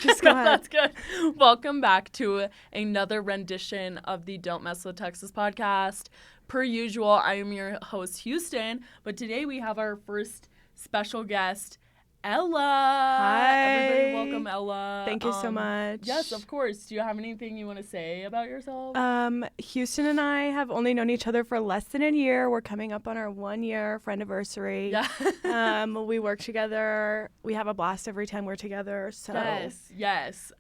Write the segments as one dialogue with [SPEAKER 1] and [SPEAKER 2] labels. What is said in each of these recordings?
[SPEAKER 1] Just go ahead.
[SPEAKER 2] That's good. Welcome back to another rendition of the Don't Mess with Texas podcast. Per usual, I am your host, Houston, but today we have our first special guest, Ella.
[SPEAKER 1] Hi.
[SPEAKER 2] Everybody welcome Ella.
[SPEAKER 1] Thank you so much.
[SPEAKER 2] Yes, of course. Do you have anything you want to say about yourself?
[SPEAKER 1] Houston and I have only known each other for less than a year. We're coming up on our 1 year friendiversary.
[SPEAKER 2] Yeah.
[SPEAKER 1] We work together. We have a blast every time we're together. So
[SPEAKER 2] Yes.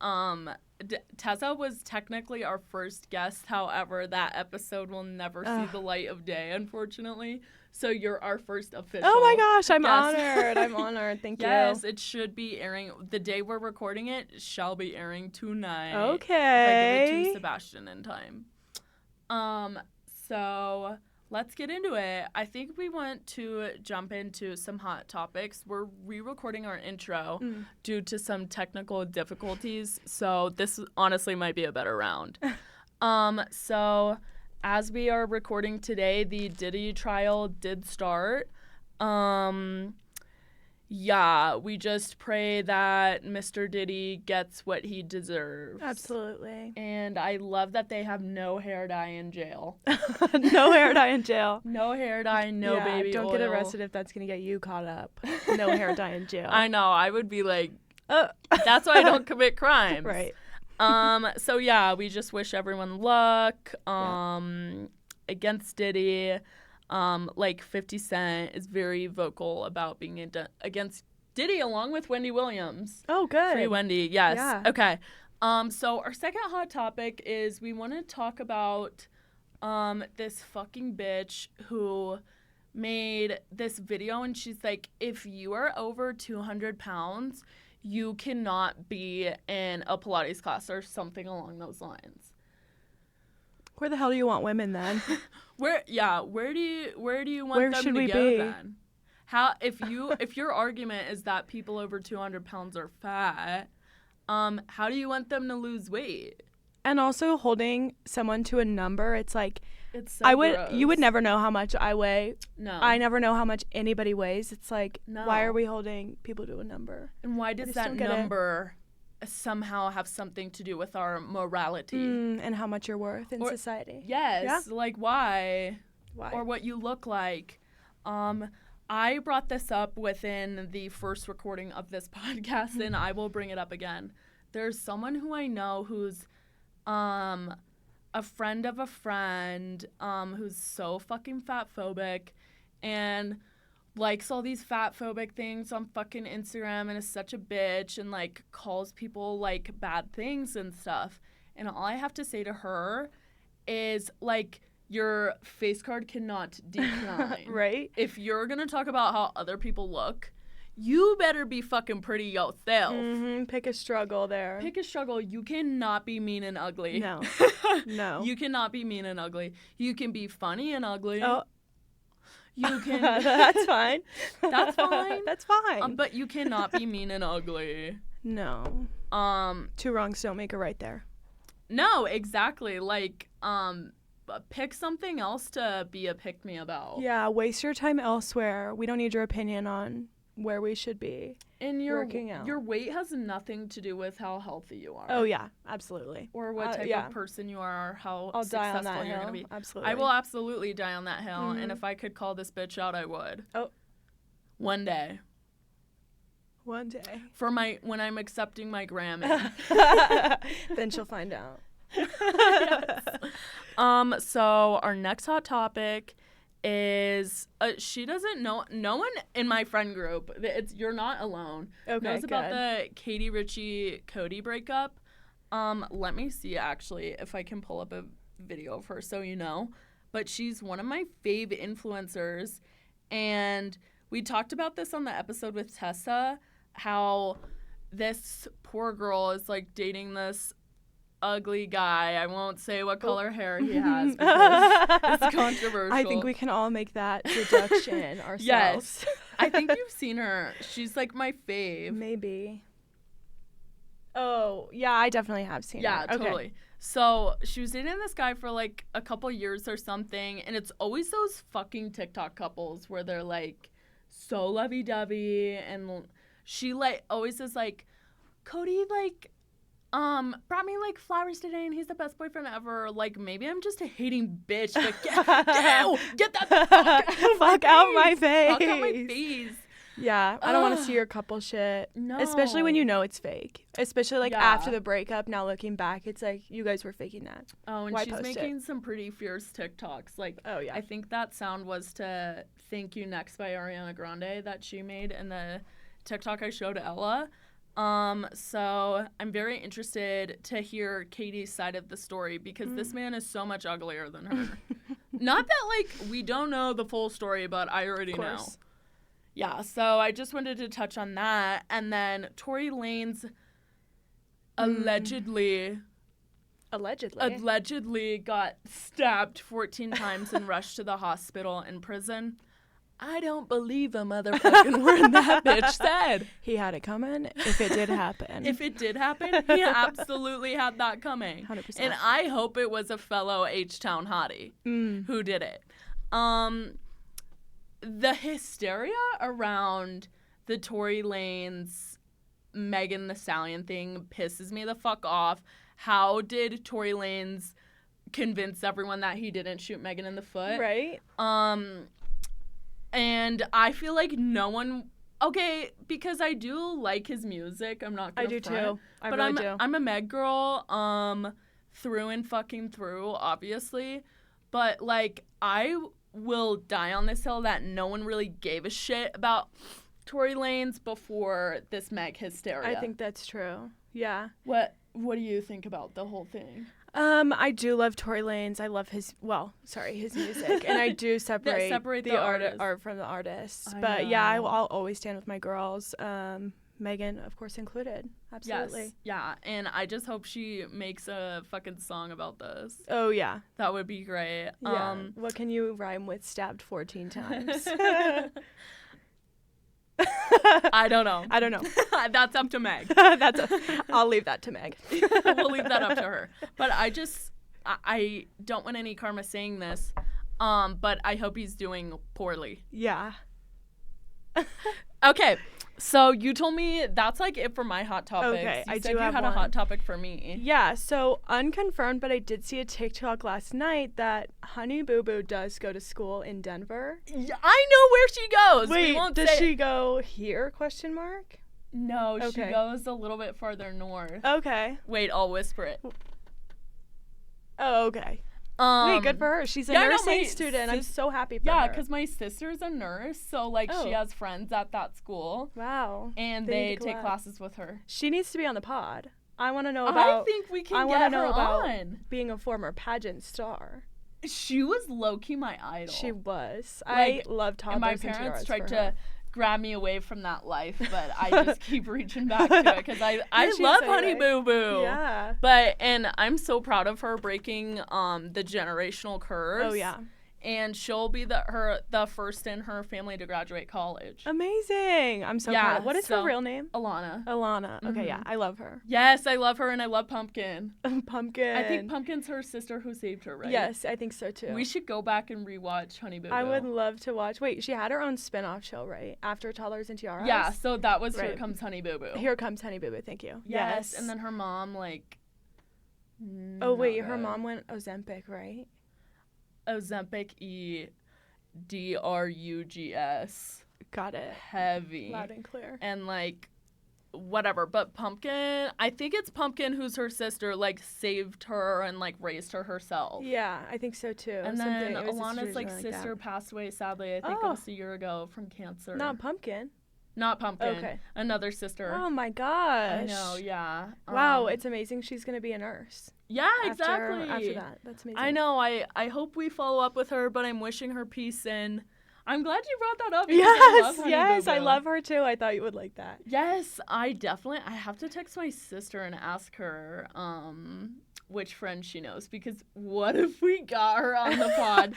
[SPEAKER 2] Tessa was technically our first guest. However, that episode will never see the light of day, unfortunately. So you're our first official.
[SPEAKER 1] Oh my gosh, I'm
[SPEAKER 2] guest.
[SPEAKER 1] honored. I'm honored. Thank you.
[SPEAKER 2] Yes, it should be airing. The day we're recording it shall be airing tonight.
[SPEAKER 1] Okay.
[SPEAKER 2] If I give it to Sebastian in time. So let's get into it. I think we want to jump into some hot topics. We're re-recording our intro due to some technical difficulties, so this honestly might be a better round. So as we are recording today, the Diddy trial did start. Yeah, we just pray that Mr. Diddy gets what he deserves.
[SPEAKER 1] Absolutely.
[SPEAKER 2] And I love that they have no hair dye in jail.
[SPEAKER 1] No hair dye in jail.
[SPEAKER 2] No hair dye, no baby
[SPEAKER 1] don't
[SPEAKER 2] oil.
[SPEAKER 1] get arrested if that's going to get you caught up. No hair dye in jail.
[SPEAKER 2] I know. I would be like, that's why I don't commit crimes.
[SPEAKER 1] Right.
[SPEAKER 2] So, yeah, we just wish everyone luck against Diddy. Like 50 Cent is very vocal about being against Diddy along with Wendy Williams.
[SPEAKER 1] Oh, good.
[SPEAKER 2] Free Wendy, yes.
[SPEAKER 1] Yeah.
[SPEAKER 2] Okay. So our second hot topic is we want to talk about this fucking bitch who made this video, and she's like, if you are over 200 pounds, you cannot be in a Pilates class or something along those lines.
[SPEAKER 1] Where the hell do you want women then?
[SPEAKER 2] Where do you want
[SPEAKER 1] Where
[SPEAKER 2] them
[SPEAKER 1] should
[SPEAKER 2] to
[SPEAKER 1] we
[SPEAKER 2] go
[SPEAKER 1] be?
[SPEAKER 2] then? If your argument is that people over 200 pounds are fat, how do you want them to lose weight?
[SPEAKER 1] And also holding someone to a number, it's like
[SPEAKER 2] It's so gross.
[SPEAKER 1] you would never know how much I weigh.
[SPEAKER 2] No.
[SPEAKER 1] I never know how much anybody weighs. It's like,
[SPEAKER 2] No.
[SPEAKER 1] why are we holding people to a number?
[SPEAKER 2] And why
[SPEAKER 1] I
[SPEAKER 2] does
[SPEAKER 1] just
[SPEAKER 2] that
[SPEAKER 1] don't get it.
[SPEAKER 2] number somehow have something to do with our morality?
[SPEAKER 1] And how much you're worth in
[SPEAKER 2] Or-
[SPEAKER 1] society.
[SPEAKER 2] Yes.
[SPEAKER 1] Yeah.
[SPEAKER 2] Like why?
[SPEAKER 1] Why?
[SPEAKER 2] Or what you look like. I brought this up within the first recording of this podcast, and I will bring it up again. There's someone who I know who's a friend of a friend who's so fucking fat phobic and likes all these fat phobic things on fucking Instagram and is such a bitch and like calls people like bad things and stuff. And all I have to say to her is like, your face card cannot decline.
[SPEAKER 1] Right?
[SPEAKER 2] If you're going to talk about how other people look, you better be fucking pretty yourself.
[SPEAKER 1] Pick a struggle there.
[SPEAKER 2] Pick a struggle. You cannot be mean and ugly.
[SPEAKER 1] No. No.
[SPEAKER 2] You cannot be mean and ugly. You can be funny and ugly.
[SPEAKER 1] Oh.
[SPEAKER 2] You can.
[SPEAKER 1] That's fine.
[SPEAKER 2] That's fine?
[SPEAKER 1] That's fine.
[SPEAKER 2] But you cannot be mean and ugly.
[SPEAKER 1] No. Two wrongs don't make a right there.
[SPEAKER 2] No, exactly. Like, pick something else to be a pick-me about.
[SPEAKER 1] Yeah, waste your time elsewhere. We don't need your opinion on where we should be
[SPEAKER 2] And
[SPEAKER 1] working out.
[SPEAKER 2] your weight has nothing to do with how healthy you are.
[SPEAKER 1] Oh, yeah, absolutely.
[SPEAKER 2] Or what type
[SPEAKER 1] yeah.
[SPEAKER 2] of person you are, or how
[SPEAKER 1] I'll die
[SPEAKER 2] successful
[SPEAKER 1] on that
[SPEAKER 2] you're
[SPEAKER 1] hill.
[SPEAKER 2] going to be.
[SPEAKER 1] Absolutely.
[SPEAKER 2] I will absolutely die on that hill, and if I could call this bitch out, I would.
[SPEAKER 1] Oh.
[SPEAKER 2] One day.
[SPEAKER 1] One day.
[SPEAKER 2] When I'm accepting my Grammy.
[SPEAKER 1] Then she'll find out.
[SPEAKER 2] Yes. So our next hot topic is she doesn't know. No one in my friend group. You're not alone.
[SPEAKER 1] Okay,
[SPEAKER 2] knows about
[SPEAKER 1] good.
[SPEAKER 2] the Katie Ritchie Cody breakup. Let me see actually if I can pull up a video of her so you know. But she's one of my fave influencers, and we talked about this on the episode with Tessa. How this poor girl is like dating this ugly guy. I won't say what color hair he has because it's controversial.
[SPEAKER 1] I think we can all make that deduction ourselves.
[SPEAKER 2] Yes. I think you've seen her. She's like my fave.
[SPEAKER 1] Maybe. Oh, yeah, I definitely have seen
[SPEAKER 2] Yeah,
[SPEAKER 1] her. Okay.
[SPEAKER 2] totally. So she was dating this guy for like a couple years or something, and it's always those fucking TikTok couples where they're like so lovey-dovey, and she like always is like Cody, like, brought me, like, flowers today, and he's the best boyfriend ever. Like, maybe I'm just a hating bitch, but get that
[SPEAKER 1] fuck out my face.
[SPEAKER 2] Fuck out my face.
[SPEAKER 1] Yeah, I don't want to see your couple shit.
[SPEAKER 2] No.
[SPEAKER 1] Especially when you know it's fake. Especially, like,
[SPEAKER 2] Yeah.
[SPEAKER 1] after the breakup, now looking back, it's like, you guys were faking that.
[SPEAKER 2] Oh, and
[SPEAKER 1] Why
[SPEAKER 2] she's
[SPEAKER 1] post
[SPEAKER 2] making some pretty fierce TikToks. Like,
[SPEAKER 1] Oh, yeah.
[SPEAKER 2] I think that sound was to Thank You Next by Ariana Grande that she made in the TikTok I showed Ella. So I'm very interested to hear Katie's side of the story because this man is so much uglier than her. Not that, like, we don't know the full story, but I already know. Yeah, so I just wanted to touch on that. And then Tory Lanez allegedly got stabbed 14 times and rushed to the hospital in prison. I don't believe a motherfucking word that bitch said.
[SPEAKER 1] He had it coming if it did happen.
[SPEAKER 2] If it did happen, he absolutely had that coming.
[SPEAKER 1] 100%.
[SPEAKER 2] And I hope it was a fellow H-Town hottie who did it. The hysteria around the Tory Lanez Megan Thee Stallion thing pisses me the fuck off. How did Tory Lanez convince everyone that he didn't shoot Megan in the foot?
[SPEAKER 1] Right?
[SPEAKER 2] And I feel like no one... Okay, because I do like his music. I'm not gonna
[SPEAKER 1] I do
[SPEAKER 2] front,
[SPEAKER 1] too. I
[SPEAKER 2] but
[SPEAKER 1] really do.
[SPEAKER 2] I'm a Meg girl, through and fucking through, obviously. But, like, I will die on this hill that no one really gave a shit about Tory Lanez before this Meg hysteria.
[SPEAKER 1] I think that's true. Yeah.
[SPEAKER 2] What do you think about the whole thing?
[SPEAKER 1] I do love Tory Lanez. I love his music, and I do separate
[SPEAKER 2] the
[SPEAKER 1] art from the artist. But yeah, I'll always stand with my girls. Megan, of course, included. Absolutely.
[SPEAKER 2] Yes, yeah, and I just hope she makes a fucking song about this.
[SPEAKER 1] Oh yeah,
[SPEAKER 2] that would be great.
[SPEAKER 1] Yeah. What can you rhyme with stabbed 14 times?
[SPEAKER 2] I don't know. That's up to Meg.
[SPEAKER 1] I'll leave that to Meg.
[SPEAKER 2] We'll leave that up to her. But I don't want any karma saying this, but I hope he's doing poorly.
[SPEAKER 1] Yeah.
[SPEAKER 2] Okay, so you told me that's like it for my hot topics.
[SPEAKER 1] Okay,
[SPEAKER 2] you
[SPEAKER 1] I
[SPEAKER 2] said
[SPEAKER 1] do have
[SPEAKER 2] you had
[SPEAKER 1] one.
[SPEAKER 2] a hot topic for me.
[SPEAKER 1] Yeah, so unconfirmed, but I did see a TikTok last night that Honey Boo Boo does go to school in Denver.
[SPEAKER 2] Yeah, I know where she goes.
[SPEAKER 1] Wait, does she go here? ?
[SPEAKER 2] No,
[SPEAKER 1] Okay.
[SPEAKER 2] she goes a little bit farther north.
[SPEAKER 1] Okay.
[SPEAKER 2] Wait, I'll whisper it.
[SPEAKER 1] Oh, okay. Wait, good for her. She's a nursing student. I'm so happy for her.
[SPEAKER 2] Yeah, because my sister's a nurse, so, like, she has friends at that school.
[SPEAKER 1] Wow.
[SPEAKER 2] And they take classes with her.
[SPEAKER 1] She needs to be on the pod. I want to know about...
[SPEAKER 2] I think we can
[SPEAKER 1] I
[SPEAKER 2] get
[SPEAKER 1] want to know
[SPEAKER 2] her
[SPEAKER 1] about
[SPEAKER 2] on.
[SPEAKER 1] being a former pageant star.
[SPEAKER 2] She was low-key my idol.
[SPEAKER 1] She was.
[SPEAKER 2] Like,
[SPEAKER 1] I love toddlers
[SPEAKER 2] and my
[SPEAKER 1] and
[SPEAKER 2] parents
[SPEAKER 1] tiaras
[SPEAKER 2] tried
[SPEAKER 1] for
[SPEAKER 2] to
[SPEAKER 1] her.
[SPEAKER 2] grab me away from that life, but I just keep reaching back to it because I love Honey Boo Boo.
[SPEAKER 1] Yeah.
[SPEAKER 2] And I'm so proud of her breaking the generational curse.
[SPEAKER 1] Oh yeah.
[SPEAKER 2] And she'll be the first in her family to graduate college.
[SPEAKER 1] Amazing. I'm so proud. What is her real name?
[SPEAKER 2] Alana.
[SPEAKER 1] Okay, yeah. I love her.
[SPEAKER 2] Yes, I love her, and I love Pumpkin.
[SPEAKER 1] Pumpkin.
[SPEAKER 2] I think Pumpkin's her sister who saved her, right?
[SPEAKER 1] Yes, I think so too.
[SPEAKER 2] We should go back and rewatch Honey Boo Boo.
[SPEAKER 1] I would love to watch. Wait, she had her own spin-off show, right? After Toddlers and Tiaras?
[SPEAKER 2] Yeah, so that was Here Comes Honey Boo Boo.
[SPEAKER 1] Here Comes Honey Boo Boo, thank you.
[SPEAKER 2] Yes. And then her mom, like...
[SPEAKER 1] Oh, wait, her mom went Ozempic, right?
[SPEAKER 2] Ozempic drugs.
[SPEAKER 1] Got it.
[SPEAKER 2] Heavy.
[SPEAKER 1] Loud and clear.
[SPEAKER 2] And, like, whatever. But Pumpkin, I think it's Pumpkin who's her sister, like, saved her and, like, raised her herself.
[SPEAKER 1] Yeah, I think so, too.
[SPEAKER 2] And then Alana's, like, sister passed away, sadly, I think it was a year ago from cancer.
[SPEAKER 1] Not Pumpkin.
[SPEAKER 2] Not Pumpkin.
[SPEAKER 1] Okay.
[SPEAKER 2] Another sister.
[SPEAKER 1] Oh, my gosh.
[SPEAKER 2] I know, yeah.
[SPEAKER 1] Wow, it's amazing she's going to be a nurse.
[SPEAKER 2] Yeah, exactly.
[SPEAKER 1] After that. That's amazing.
[SPEAKER 2] I know. I hope we follow up with her, but I'm wishing her peace, and I'm glad you brought that up.
[SPEAKER 1] Yes, I love her too. I thought you would like that.
[SPEAKER 2] Yes, I have to text my sister and ask her which friend she knows, because what if we got her on the pod?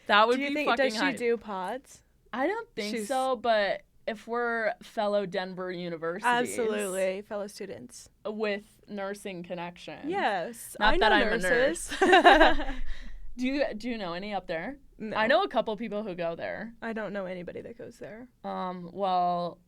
[SPEAKER 2] That would be fucking
[SPEAKER 1] Does she
[SPEAKER 2] hype.
[SPEAKER 1] do pods?
[SPEAKER 2] I don't think so, but if we're fellow Denver universities.
[SPEAKER 1] Absolutely, fellow students.
[SPEAKER 2] With nursing connections.
[SPEAKER 1] Yes,
[SPEAKER 2] Not
[SPEAKER 1] I know
[SPEAKER 2] that I'm
[SPEAKER 1] nurses.
[SPEAKER 2] a nurse. Do you know any up there?
[SPEAKER 1] No.
[SPEAKER 2] I know a couple people who go there.
[SPEAKER 1] I don't know anybody that goes there.
[SPEAKER 2] Well,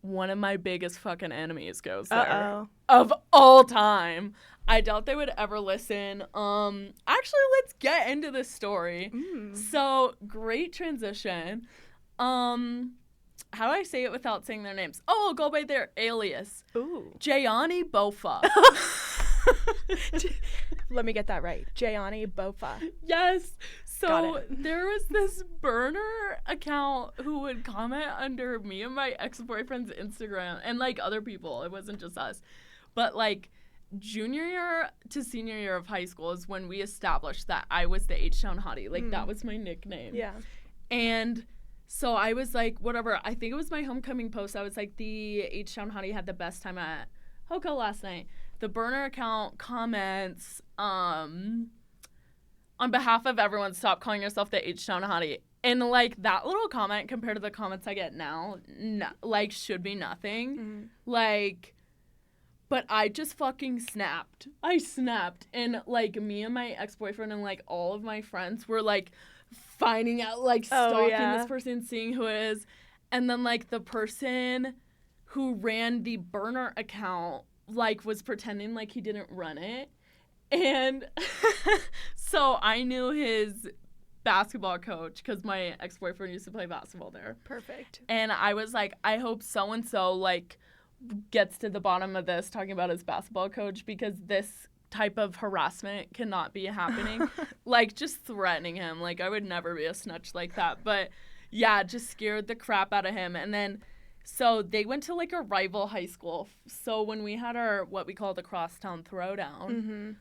[SPEAKER 2] one of my biggest fucking enemies goes there.
[SPEAKER 1] Uh-oh.
[SPEAKER 2] Of all time. I doubt they would ever listen. Actually, let's get into this story. So, great transition. How do I say it without saying their names? Oh, I'll go by their alias.
[SPEAKER 1] Ooh.
[SPEAKER 2] Jayani Bofa.
[SPEAKER 1] Let me get that right. Jayani Bofa.
[SPEAKER 2] Yes. So there was this burner account who would comment under me and my ex-boyfriend's Instagram and like other people. It wasn't just us. But like junior year to senior year of high school is when we established that I was the H-Town hottie. Like that was my nickname.
[SPEAKER 1] Yeah.
[SPEAKER 2] And so I was like, whatever. I think it was my homecoming post. I was like, the H-Town hottie had the best time at Hoka last night. The burner account comments, on behalf of everyone, stop calling yourself the H-Town hottie. And, like, that little comment compared to the comments I get now, like, should be nothing. Like, but I just fucking snapped. I snapped. And, like, me and my ex-boyfriend and, like, all of my friends were, like, finding out, like, stalking this person, seeing who it is. And then, like, the person who ran the burner account, like, was pretending like he didn't run it. And so I knew his basketball coach because my ex-boyfriend used to play basketball there.
[SPEAKER 1] Perfect.
[SPEAKER 2] And I was like, I hope so-and-so, like, gets to the bottom of this talking about his basketball coach because this type of harassment cannot be happening. Like, just threatening him. Like, I would never be a snitch like that. But, yeah, just scared the crap out of him. And then so they went to, like, a rival high school. So when we had our, what we call the crosstown throwdown,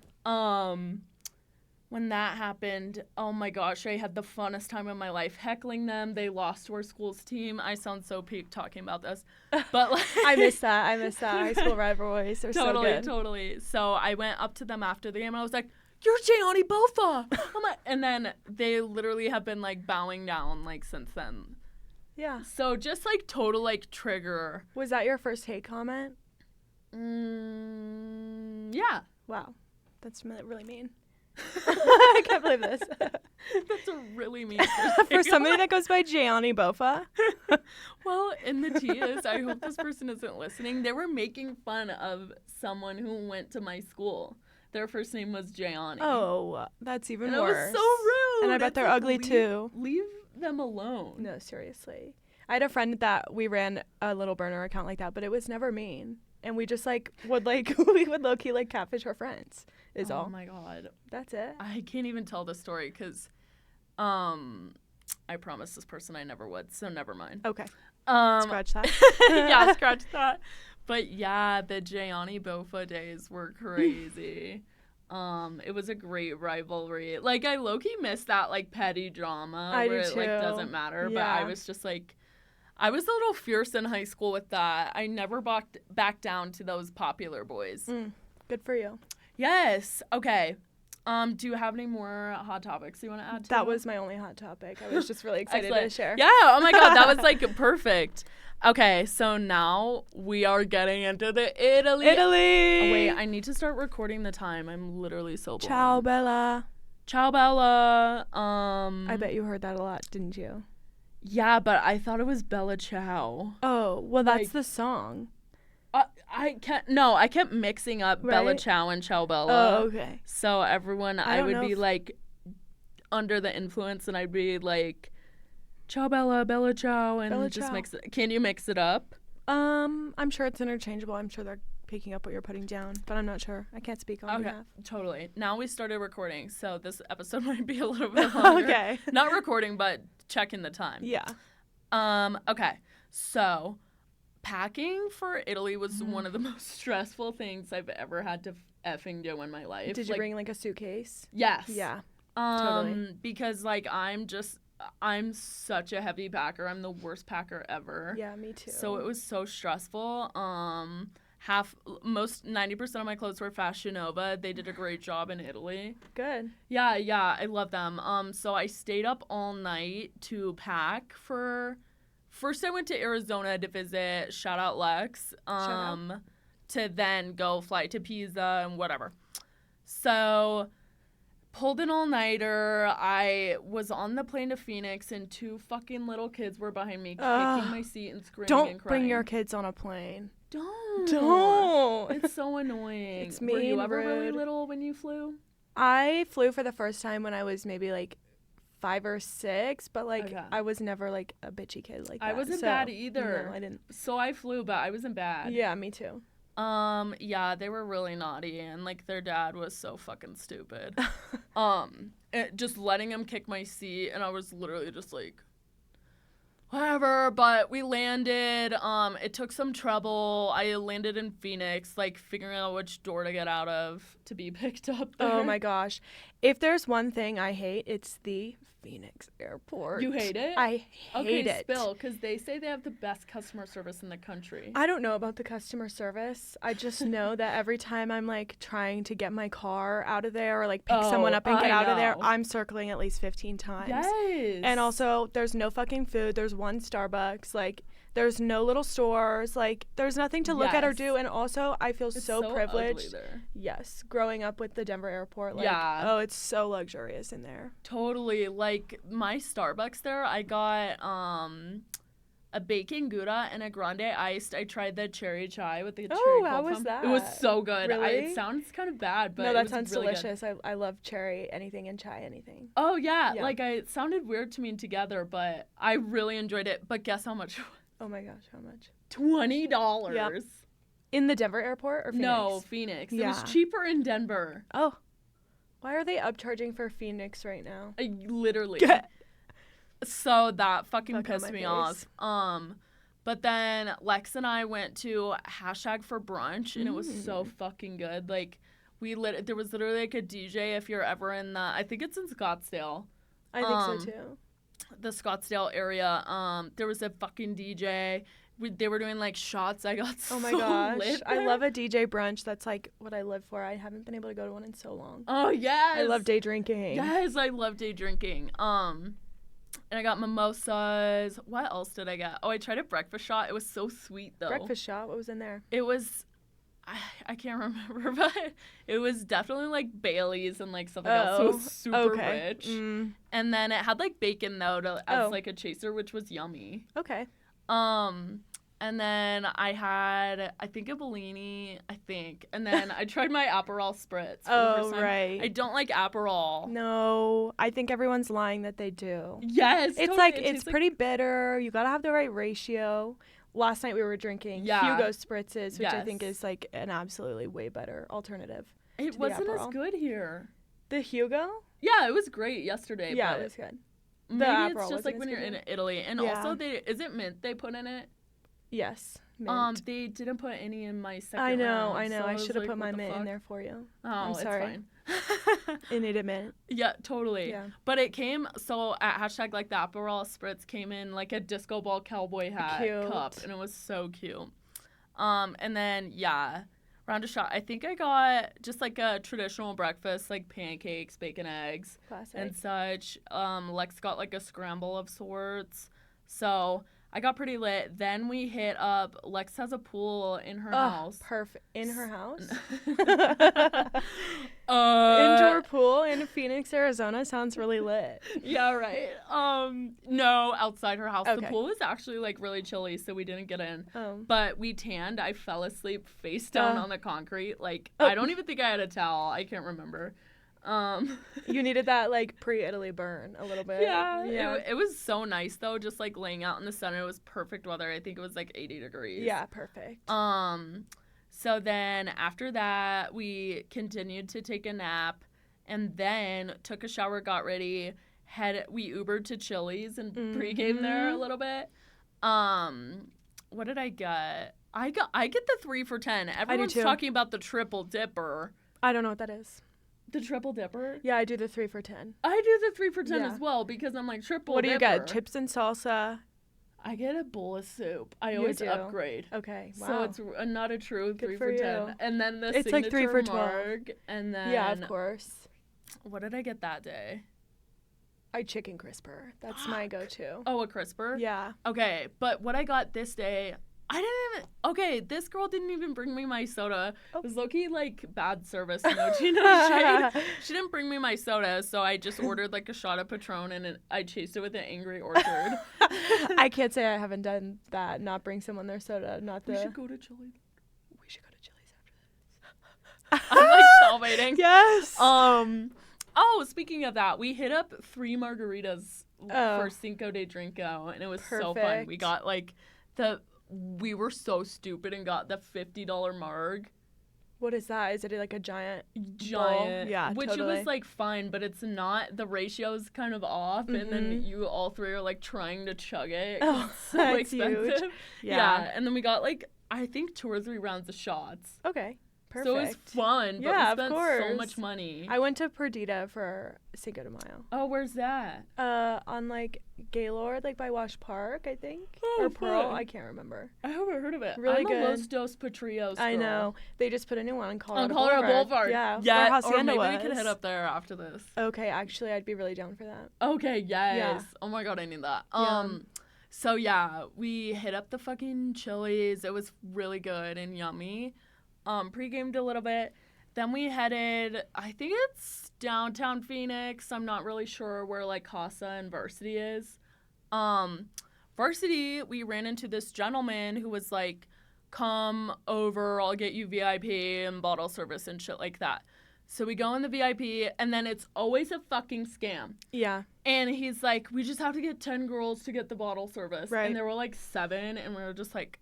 [SPEAKER 2] when that happened, oh, my gosh, I had the funnest time of my life heckling them. They lost to our school's team. I sound so peaked talking about this. But, like,
[SPEAKER 1] I miss that. High school rivalries. They're so good.
[SPEAKER 2] Totally. So I went up to them after the game, and I was like, you're Jayani Bofa. And then they literally have been, like, bowing down, like, since then.
[SPEAKER 1] Yeah.
[SPEAKER 2] So just, like, total, like, trigger.
[SPEAKER 1] Was that your first hate comment?
[SPEAKER 2] Yeah.
[SPEAKER 1] Wow. That's really mean. I can't believe this.
[SPEAKER 2] That's a really mean
[SPEAKER 1] for somebody that goes by Jayani Bofa.
[SPEAKER 2] Well, and the tea is, I hope this person isn't listening. They were making fun of someone who went to my school. Their first name was Jayani.
[SPEAKER 1] Oh, that's even worse.
[SPEAKER 2] It was so rude.
[SPEAKER 1] And I bet they're ugly too.
[SPEAKER 2] Leave them alone.
[SPEAKER 1] No, seriously. I had a friend that we ran a little burner account like that, but it was never mean. And we just, like, would, like, we would low-key, like, catfish our friends is all.
[SPEAKER 2] Oh, my God.
[SPEAKER 1] That's it.
[SPEAKER 2] I can't even tell the story because I promised this person I never would, so never mind.
[SPEAKER 1] Okay.
[SPEAKER 2] Scratch
[SPEAKER 1] that.
[SPEAKER 2] Yeah, scratch that. But, yeah, the Jayani Bofa days were crazy. It was a great rivalry. Like, I low-key missed that, like, petty drama where it, like, doesn't matter. Yeah. But I was just, like, I was a little fierce in high school with that. I never backed down to those popular boys.
[SPEAKER 1] Good for you.
[SPEAKER 2] Yes. Okay. Do you have any more hot topics you want to add to
[SPEAKER 1] that? Was my only hot topic. I was just really excited to share.
[SPEAKER 2] Yeah. Oh, my God. That was, like, perfect. Okay, so now we are getting into the Italy. Oh, wait, I need to start recording the time. I'm literally so bored.
[SPEAKER 1] Ciao, Bella.
[SPEAKER 2] Ciao, Bella.
[SPEAKER 1] I bet you heard that a lot, didn't you?
[SPEAKER 2] Yeah, but I thought it was Bella Ciao.
[SPEAKER 1] Oh, well, that's like, the song.
[SPEAKER 2] I kept mixing up Bella Ciao and Ciao Bella.
[SPEAKER 1] Oh, okay.
[SPEAKER 2] So everyone, I would be like under the influence, and I'd be like, Ciao Bella, Bella Ciao, and
[SPEAKER 1] Bella
[SPEAKER 2] just
[SPEAKER 1] Ciao.
[SPEAKER 2] mix it. Can you mix it up?
[SPEAKER 1] I'm sure it's interchangeable. I'm sure they're picking up what you're putting down, but I'm not sure. I can't speak on behalf.
[SPEAKER 2] Totally. Now we started recording, so this episode might be a little bit longer.
[SPEAKER 1] Okay.
[SPEAKER 2] Not recording, but checking the time.
[SPEAKER 1] Yeah.
[SPEAKER 2] Okay. So packing for Italy was one of the most stressful things I've ever had to effing do in my life.
[SPEAKER 1] Did you bring like a suitcase?
[SPEAKER 2] Yes.
[SPEAKER 1] Yeah. Totally.
[SPEAKER 2] Because like I'm such a heavy packer. I'm the worst packer ever.
[SPEAKER 1] Yeah, me too.
[SPEAKER 2] So it was so stressful. 90% of my clothes were Fashion Nova. They did a great job in Italy.
[SPEAKER 1] Good.
[SPEAKER 2] Yeah, I love them. So I stayed up all night to pack for. First, I went to Arizona to visit. Shout out Lex. To then go fly to Pisa and whatever. So pulled an all-nighter. I was on the plane to Phoenix, and 2 fucking little kids were behind me, kicking my seat and screaming and
[SPEAKER 1] Don't
[SPEAKER 2] crying.
[SPEAKER 1] bring your kids on a plane.
[SPEAKER 2] Don't. It's so annoying.
[SPEAKER 1] It's mean,
[SPEAKER 2] Were you ever
[SPEAKER 1] rude.
[SPEAKER 2] really little when you flew?
[SPEAKER 1] I flew for the first time when I was maybe like 5 or 6, but like
[SPEAKER 2] Okay.
[SPEAKER 1] I was never like a bitchy kid like that.
[SPEAKER 2] I wasn't
[SPEAKER 1] so,
[SPEAKER 2] bad either.
[SPEAKER 1] No, I didn't.
[SPEAKER 2] So I flew, but I wasn't bad.
[SPEAKER 1] Yeah, me too.
[SPEAKER 2] Yeah, they were really naughty, and like their dad was so fucking stupid. Just letting him kick my seat, and I was literally just like, whatever. But we landed. It took some trouble. I landed in Phoenix, like figuring out which door to get out of to be picked up there.
[SPEAKER 1] Oh my gosh. If there's one thing I hate, it's the Phoenix airport.
[SPEAKER 2] You hate it?
[SPEAKER 1] I hate it.
[SPEAKER 2] Spill, because they say they have the best customer service in the country.
[SPEAKER 1] I don't know about the customer service. I just know that every time I'm like trying to get my car out of there or like pick someone up and get out of there, I'm circling at least 15 times.
[SPEAKER 2] Yes.
[SPEAKER 1] And also, there's no fucking food. There's one Starbucks. Like, there's no little stores. Like, there's nothing to look at or do. And also, I feel so privileged.
[SPEAKER 2] Ugly there.
[SPEAKER 1] Yes, growing up with the Denver airport. Like,
[SPEAKER 2] Yeah.
[SPEAKER 1] Oh, it's so luxurious in there.
[SPEAKER 2] Totally. Like, my Starbucks there, I got a bacon gouda and a grande iced. I tried the cherry chai with the cherry cold
[SPEAKER 1] how was
[SPEAKER 2] foam.
[SPEAKER 1] that?
[SPEAKER 2] It was so good.
[SPEAKER 1] Really?
[SPEAKER 2] It sounds kind of bad, but
[SPEAKER 1] no,
[SPEAKER 2] it
[SPEAKER 1] that
[SPEAKER 2] was
[SPEAKER 1] sounds
[SPEAKER 2] really
[SPEAKER 1] delicious.
[SPEAKER 2] Good.
[SPEAKER 1] I love cherry, anything, and chai, anything.
[SPEAKER 2] Oh, yeah.
[SPEAKER 1] Yeah.
[SPEAKER 2] Like, it sounded weird to me together, but I really enjoyed it. But guess how much?
[SPEAKER 1] Oh my gosh, how much?
[SPEAKER 2] $20.
[SPEAKER 1] Yep. In the Denver airport or Phoenix?
[SPEAKER 2] No, Phoenix.
[SPEAKER 1] Yeah.
[SPEAKER 2] It was cheaper in Denver.
[SPEAKER 1] Oh. Why are they upcharging for Phoenix right now?
[SPEAKER 2] Literally. So that fucking
[SPEAKER 1] Fuck on
[SPEAKER 2] pissed
[SPEAKER 1] my
[SPEAKER 2] me
[SPEAKER 1] face.
[SPEAKER 2] off. But then Lex and I went to for brunch, and it was so fucking good. Like, there was literally like a DJ if you're ever in I think it's in Scottsdale.
[SPEAKER 1] I think so too.
[SPEAKER 2] The Scottsdale area. There was a fucking DJ. They were doing like shots. I got
[SPEAKER 1] Oh my
[SPEAKER 2] so
[SPEAKER 1] gosh.
[SPEAKER 2] lit
[SPEAKER 1] I
[SPEAKER 2] there.
[SPEAKER 1] love a DJ brunch. That's like what I live for. I haven't been able to go to one in so long.
[SPEAKER 2] Oh yes.
[SPEAKER 1] I love day drinking.
[SPEAKER 2] Yes, I love day drinking. And I got mimosas. What else did I get? Oh, I tried a breakfast shot. It was so sweet though.
[SPEAKER 1] Breakfast shot? What was in there?
[SPEAKER 2] It was, I can't remember, but it was definitely like Bailey's and like something else. So it was super rich. And then it had like bacon though as like a chaser, which was yummy.
[SPEAKER 1] Okay.
[SPEAKER 2] And then I had, I think, a Bellini, and then I tried my Aperol Spritz for the first time.
[SPEAKER 1] Right.
[SPEAKER 2] I don't like Aperol.
[SPEAKER 1] No, I think everyone's lying that they do.
[SPEAKER 2] Yes,
[SPEAKER 1] It's
[SPEAKER 2] totally.
[SPEAKER 1] like,
[SPEAKER 2] It
[SPEAKER 1] it's
[SPEAKER 2] tastes
[SPEAKER 1] pretty bitter. You gotta have the right ratio. Last night we were drinking Hugo Spritzes, which I think is like an absolutely way better alternative.
[SPEAKER 2] It
[SPEAKER 1] to
[SPEAKER 2] wasn't
[SPEAKER 1] the
[SPEAKER 2] as
[SPEAKER 1] Aperol.
[SPEAKER 2] good here.
[SPEAKER 1] The Hugo?
[SPEAKER 2] Yeah, it was great yesterday.
[SPEAKER 1] Yeah,
[SPEAKER 2] but
[SPEAKER 1] it was good.
[SPEAKER 2] maybe
[SPEAKER 1] Aperol
[SPEAKER 2] it's just
[SPEAKER 1] wasn't
[SPEAKER 2] like
[SPEAKER 1] as
[SPEAKER 2] when
[SPEAKER 1] good
[SPEAKER 2] you're in
[SPEAKER 1] here.
[SPEAKER 2] Italy, and
[SPEAKER 1] Yeah.
[SPEAKER 2] also is it mint they put in it?
[SPEAKER 1] Yes. Mint.
[SPEAKER 2] They didn't put any in my second
[SPEAKER 1] I know.
[SPEAKER 2] round, so
[SPEAKER 1] I
[SPEAKER 2] was
[SPEAKER 1] should have
[SPEAKER 2] like,
[SPEAKER 1] put my
[SPEAKER 2] what the
[SPEAKER 1] mint in
[SPEAKER 2] fuck?
[SPEAKER 1] there for you.
[SPEAKER 2] Oh,
[SPEAKER 1] I'm sorry.
[SPEAKER 2] It's fine.
[SPEAKER 1] It needed mint.
[SPEAKER 2] Yeah, totally.
[SPEAKER 1] Yeah.
[SPEAKER 2] But it came, so at hashtag like the Aperol Spritz came in like a disco ball cowboy hat
[SPEAKER 1] Cute.
[SPEAKER 2] cup, and it was so cute. And then round of shot. I think I got just like a traditional breakfast, like pancakes, bacon, eggs,
[SPEAKER 1] Classic.
[SPEAKER 2] and such. Lex got like a scramble of sorts. So I got pretty lit. Then we hit up. Lex has a pool in her house.
[SPEAKER 1] Perfect. In her house?
[SPEAKER 2] Indoor
[SPEAKER 1] Indoor pool in Phoenix, Arizona sounds really lit.
[SPEAKER 2] Yeah, right. No, outside her house. The
[SPEAKER 1] Okay.
[SPEAKER 2] pool was actually like really chilly, so we didn't get in.
[SPEAKER 1] Oh.
[SPEAKER 2] But we tanned. I fell asleep face down on the concrete. Like I don't even think I had a towel. I can't remember.
[SPEAKER 1] You needed that like pre-Italy burn a little bit.
[SPEAKER 2] Yeah. It was so nice though, just like laying out in the sun. It was perfect weather. I think it was like 80 degrees.
[SPEAKER 1] Yeah, perfect.
[SPEAKER 2] So then after that, we continued to take a nap, and then took a shower, got ready, we Ubered to Chili's and pregame there a little bit. What did I get? I get the 3 for $10. Everyone's
[SPEAKER 1] too.
[SPEAKER 2] talking about the triple dipper.
[SPEAKER 1] I don't know what that is.
[SPEAKER 2] The triple dipper?
[SPEAKER 1] Yeah, I do the 3 for $10.
[SPEAKER 2] I do the 3 for $10
[SPEAKER 1] Yeah.
[SPEAKER 2] as well, because I'm like triple
[SPEAKER 1] What do you
[SPEAKER 2] dipper.
[SPEAKER 1] get? Chips and salsa.
[SPEAKER 2] I get a bowl of soup. I
[SPEAKER 1] You
[SPEAKER 2] always
[SPEAKER 1] do.
[SPEAKER 2] upgrade.
[SPEAKER 1] Okay. Wow.
[SPEAKER 2] So it's not a true 3
[SPEAKER 1] for
[SPEAKER 2] for
[SPEAKER 1] you.
[SPEAKER 2] 10. And then the
[SPEAKER 1] It's like 3 for
[SPEAKER 2] signature
[SPEAKER 1] 12.
[SPEAKER 2] marg, and then
[SPEAKER 1] yeah, of course.
[SPEAKER 2] What did I get that day?
[SPEAKER 1] I chicken crisper. That's my go-to.
[SPEAKER 2] Oh, a crisper?
[SPEAKER 1] Yeah.
[SPEAKER 2] Okay, but what I got this day, I didn't even. Okay, this girl didn't even bring me my soda. It was low-key, like, bad service. No shade. She didn't bring me my soda, so I just ordered, like, a shot of Patron, and I chased it with an Angry Orchard.
[SPEAKER 1] I can't say I haven't done that. Not bring someone their soda.
[SPEAKER 2] We should go to Chili's.
[SPEAKER 1] We should go to Chili's after this.
[SPEAKER 2] I'm, like, salivating.
[SPEAKER 1] Yes.
[SPEAKER 2] Oh, speaking of that, we hit up 3 margaritas for Cinco de Drinko, and it was so fun. We got, like, we were so stupid and got the $50 marg.
[SPEAKER 1] What is that? Is it like a giant
[SPEAKER 2] bowl?
[SPEAKER 1] Yeah,
[SPEAKER 2] which
[SPEAKER 1] totally.
[SPEAKER 2] It was like fine, but it's not. The ratio's kind of off, and then you all 3 are like trying to chug it.
[SPEAKER 1] Oh,
[SPEAKER 2] it's so
[SPEAKER 1] that's
[SPEAKER 2] expensive.
[SPEAKER 1] huge.
[SPEAKER 2] Yeah, and then we got like I think 2 or 3 rounds of shots.
[SPEAKER 1] Okay. Perfect.
[SPEAKER 2] So it was fun, but
[SPEAKER 1] yeah,
[SPEAKER 2] we spent
[SPEAKER 1] of course.
[SPEAKER 2] so much money.
[SPEAKER 1] I went to Perdita for Cinco de Mayo.
[SPEAKER 2] Oh, where's that?
[SPEAKER 1] On like Gaylord, like by Wash Park, I think.
[SPEAKER 2] Oh,
[SPEAKER 1] or Pearl,
[SPEAKER 2] fun.
[SPEAKER 1] I can't remember.
[SPEAKER 2] I haven't heard of it.
[SPEAKER 1] Really
[SPEAKER 2] I'm
[SPEAKER 1] good.
[SPEAKER 2] a Los Dos Patrios girl.
[SPEAKER 1] I know. They just put a new one on Colorado
[SPEAKER 2] Boulevard.
[SPEAKER 1] Yeah,
[SPEAKER 2] yeah.
[SPEAKER 1] where Hacienda
[SPEAKER 2] Or maybe
[SPEAKER 1] was.
[SPEAKER 2] we could head up there after this.
[SPEAKER 1] Okay, actually, I'd be really down for that.
[SPEAKER 2] Okay, yes.
[SPEAKER 1] Yeah.
[SPEAKER 2] Oh my god, I need that.
[SPEAKER 1] Yum.
[SPEAKER 2] So yeah, we hit up the fucking Chili's. It was really good and yummy. Pre-gamed a little bit. Then we headed, I think it's downtown Phoenix. I'm not really sure where like Casa and Varsity is. Varsity, we ran into this gentleman who was like, come over, I'll get you VIP and bottle service and shit like that. So we go in the VIP, and then it's always a fucking scam.
[SPEAKER 1] Yeah.
[SPEAKER 2] And he's like, we just have to get 10 girls to get the bottle service.
[SPEAKER 1] Right.
[SPEAKER 2] And there were like 7, and we were just like,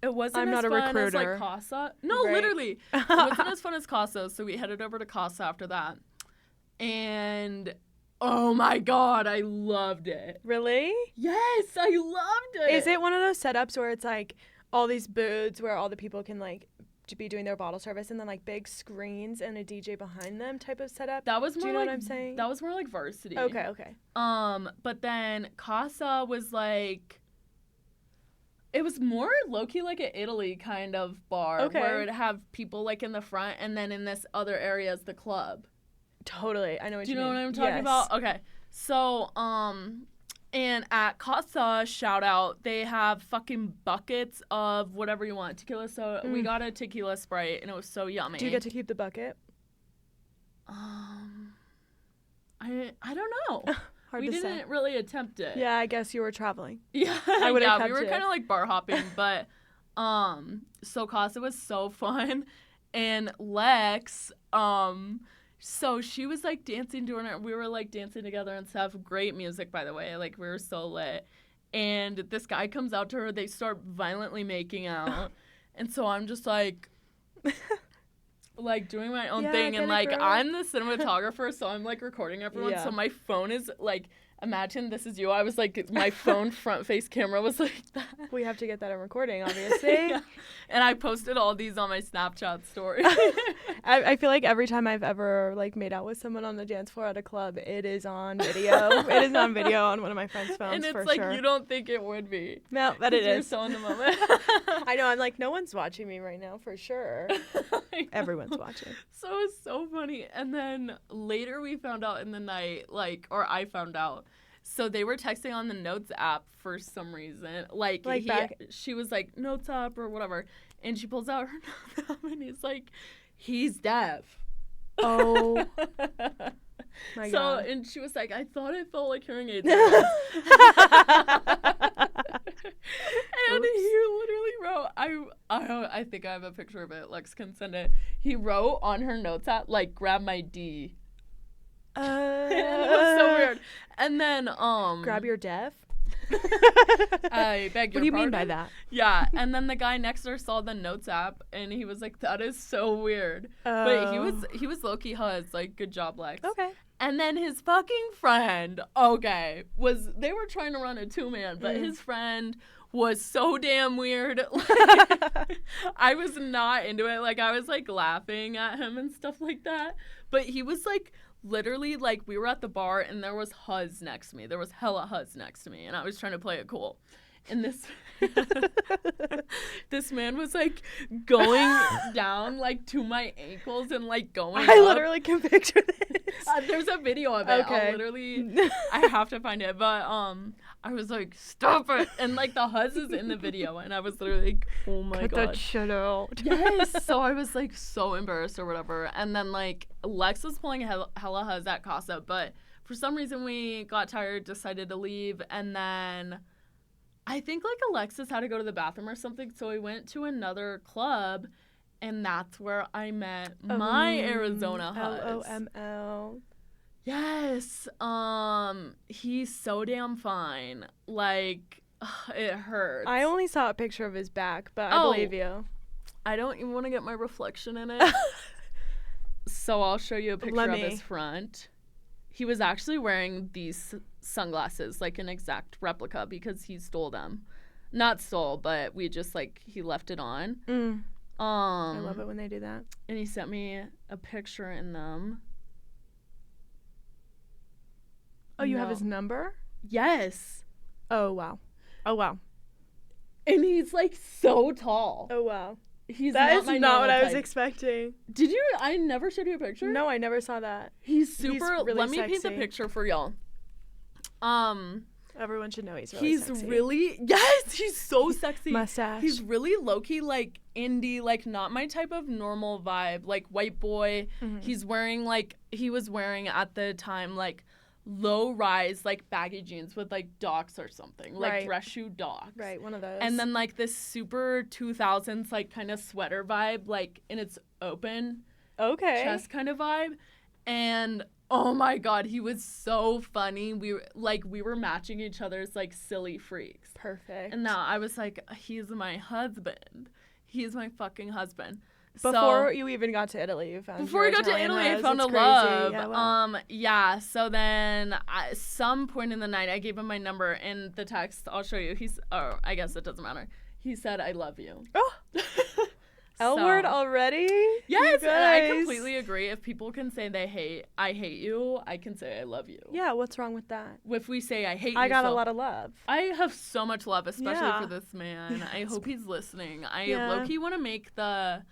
[SPEAKER 2] it wasn't
[SPEAKER 1] I'm
[SPEAKER 2] as
[SPEAKER 1] not a
[SPEAKER 2] fun as
[SPEAKER 1] recruiter.
[SPEAKER 2] like Casa. No,
[SPEAKER 1] Right.
[SPEAKER 2] literally. It wasn't as fun as Casa, so we headed over to Casa after that. And oh my god, I loved it.
[SPEAKER 1] Really?
[SPEAKER 2] Yes, I loved it.
[SPEAKER 1] Is it one of those setups where it's like all these booths where all the people can like to be doing their bottle service and then like big screens and a DJ behind them type of setup?
[SPEAKER 2] That was more
[SPEAKER 1] Do you know
[SPEAKER 2] like,
[SPEAKER 1] what I'm saying?
[SPEAKER 2] That was more like Varsity.
[SPEAKER 1] Okay.
[SPEAKER 2] But then Casa was like, it was more low-key like an Italy kind of bar.
[SPEAKER 1] Okay.
[SPEAKER 2] Where it'd have people like in the front, and then in this other area is the club.
[SPEAKER 1] Totally. I know what
[SPEAKER 2] Do
[SPEAKER 1] you
[SPEAKER 2] you know
[SPEAKER 1] mean.
[SPEAKER 2] what I'm talking
[SPEAKER 1] Yes.
[SPEAKER 2] about? Okay. So, and at Casa, shout out, they have fucking buckets of whatever you want. Tequila soda. We got a tequila Sprite, and it was so yummy.
[SPEAKER 1] Do you get to keep the bucket?
[SPEAKER 2] I don't know.
[SPEAKER 1] Hard
[SPEAKER 2] We
[SPEAKER 1] to say.
[SPEAKER 2] didn't really attempt it.
[SPEAKER 1] Yeah, I guess you were traveling.
[SPEAKER 2] Yeah,
[SPEAKER 1] I would've
[SPEAKER 2] yeah,
[SPEAKER 1] kept
[SPEAKER 2] we were
[SPEAKER 1] it.
[SPEAKER 2] kind of like bar hopping, but so Casa was so fun, and Lex, so she was like dancing during it. We were like dancing together and stuff. Great music, by the way. Like we were so lit, and this guy comes out to her. They start violently making out, and so I'm just like. Like doing my own thing, and like I'm the cinematographer, so I'm like recording everyone.
[SPEAKER 1] Yeah.
[SPEAKER 2] So my phone is like, imagine this is you. I was like, my phone front face camera was like that.
[SPEAKER 1] We have to get that on recording, obviously.
[SPEAKER 2] Yeah. And I posted all these on my Snapchat story.
[SPEAKER 1] I feel like every time I've ever like made out with someone on the dance floor at a club, it is on video. It is on video on one of my friends' phones,
[SPEAKER 2] and it's
[SPEAKER 1] for
[SPEAKER 2] like
[SPEAKER 1] sure.
[SPEAKER 2] you don't think it would be.
[SPEAKER 1] No, but it
[SPEAKER 2] You're
[SPEAKER 1] is.
[SPEAKER 2] so in the moment.
[SPEAKER 1] I know. I'm like, no one's watching me right now, for sure. Everyone's watching.
[SPEAKER 2] So it's so funny. And then later we found out in the night, like, or I found out. So they were texting on the Notes app for some reason. Like she was like, Notes app or whatever. And she pulls out her Notes app and he's like, he's deaf.
[SPEAKER 1] Oh. My God.
[SPEAKER 2] And she was like, I thought it felt like hearing aids. And he literally wrote, I think I have a picture of it. Lex can send it. He wrote on her Notes app, like, grab my D. And it was so weird. And then,
[SPEAKER 1] grab your deaf?
[SPEAKER 2] I beg your
[SPEAKER 1] What do you
[SPEAKER 2] pardon?
[SPEAKER 1] mean by that?
[SPEAKER 2] Yeah, and then the guy next to her saw the Notes app, and he was like, that is so weird. But he was low-key huzz, like, good job, Lex.
[SPEAKER 1] Okay.
[SPEAKER 2] And then his fucking friend, they were trying to run a 2-man, but his friend was so damn weird. Like, I was not into it. Like, I was, like, laughing at him and stuff like that. But he was, like, literally, like, we were at the bar, and there was huzz next to me. There was hella huzz next to me, and I was trying to play it cool. And this man was, like, going down, like, to my ankles and, like, going
[SPEAKER 1] I
[SPEAKER 2] up.
[SPEAKER 1] literally can picture this.
[SPEAKER 2] There's a video of it.
[SPEAKER 1] Okay.
[SPEAKER 2] I have to find it. But I was like, stop it. And like the Huz is in the video. And I was literally like, oh my
[SPEAKER 1] Cut
[SPEAKER 2] God.
[SPEAKER 1] that shit out.
[SPEAKER 2] Yes. So I was like so embarrassed or whatever. And then like Lex was pulling hella Huz at Casa. But for some reason we got tired, decided to leave. And then I think like Alexis had to go to the bathroom or something. So we went to another club. And that's where I met my Arizona Huz.
[SPEAKER 1] LOML.
[SPEAKER 2] Yes. He's so damn fine. Like, it hurts.
[SPEAKER 1] I only saw a picture of his back, but I believe you.
[SPEAKER 2] I don't even want to get my reflection in it. So I'll show you a picture of his front. He was actually wearing these sunglasses, like an exact replica, because he stole them. Not stole, but we just, like, he left it on.
[SPEAKER 1] I love it when they do that.
[SPEAKER 2] And he sent me a picture in them.
[SPEAKER 1] Oh, you have his number?
[SPEAKER 2] Yes.
[SPEAKER 1] Oh, wow. Oh, wow.
[SPEAKER 2] And he's, like, so tall.
[SPEAKER 1] Oh, wow.
[SPEAKER 2] That
[SPEAKER 1] is not what I was expecting.
[SPEAKER 2] Did you? I never showed you a picture?
[SPEAKER 1] No, I never saw that.
[SPEAKER 2] He's super.
[SPEAKER 1] Really
[SPEAKER 2] let me
[SPEAKER 1] sexy.
[SPEAKER 2] paint the picture for y'all.
[SPEAKER 1] Everyone should know he's really sexy.
[SPEAKER 2] Yes, he's so sexy.
[SPEAKER 1] Mustache.
[SPEAKER 2] He's really low-key, like, indie, like, not my type of normal vibe, like, white boy. He's wearing, like, he was wearing at the time, like, low-rise, like, baggy jeans with, like, Docs or something, like, dress shoe Docs.
[SPEAKER 1] Right, one of those.
[SPEAKER 2] And then, like, this super 2000s, like, kind of sweater vibe, like, in its open chest kind of vibe. And oh my God, he was so funny. We were matching each other's like silly freaks.
[SPEAKER 1] Perfect.
[SPEAKER 2] And now I was like, he's my husband. He's my fucking husband.
[SPEAKER 1] Before you even got to Italy, you found
[SPEAKER 2] Before we got to Italy, I found a love. Yeah, wow. So then at some point in the night, I gave him my number. In the text, I'll show you. I guess it doesn't matter. He said, "I love you."
[SPEAKER 1] Oh. L-word already?
[SPEAKER 2] Yes, and I completely agree. If people can say I hate you, I can say I love you.
[SPEAKER 1] Yeah, what's wrong with that?
[SPEAKER 2] If we say I hate you,
[SPEAKER 1] I got a lot of love.
[SPEAKER 2] I have so much love, especially for this man. I hope he's listening. I low-key want to make the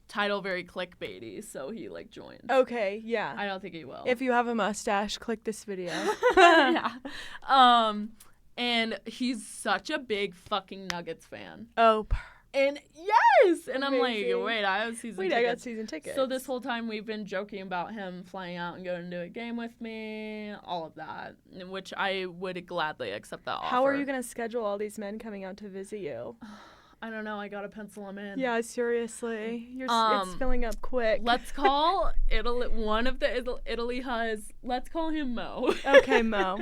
[SPEAKER 2] title very clickbaity, so he like joins.
[SPEAKER 1] Okay, yeah.
[SPEAKER 2] I don't think he will.
[SPEAKER 1] If you have a mustache, click this video.
[SPEAKER 2] Yeah. And he's such a big fucking Nuggets fan.
[SPEAKER 1] Oh,
[SPEAKER 2] and yes! And
[SPEAKER 1] amazing.
[SPEAKER 2] I'm like, wait, I have season tickets.
[SPEAKER 1] I got season tickets.
[SPEAKER 2] So this whole time we've been joking about him flying out and going to a game with me, all of that, which I would gladly accept that offer.
[SPEAKER 1] How are you going to schedule all these men coming out to visit you?
[SPEAKER 2] I don't know. I got to pencil them in.
[SPEAKER 1] Yeah, seriously. It's filling up quick.
[SPEAKER 2] Let's call one of the Italy Huz. Let's call him Mo.
[SPEAKER 1] Okay, Mo.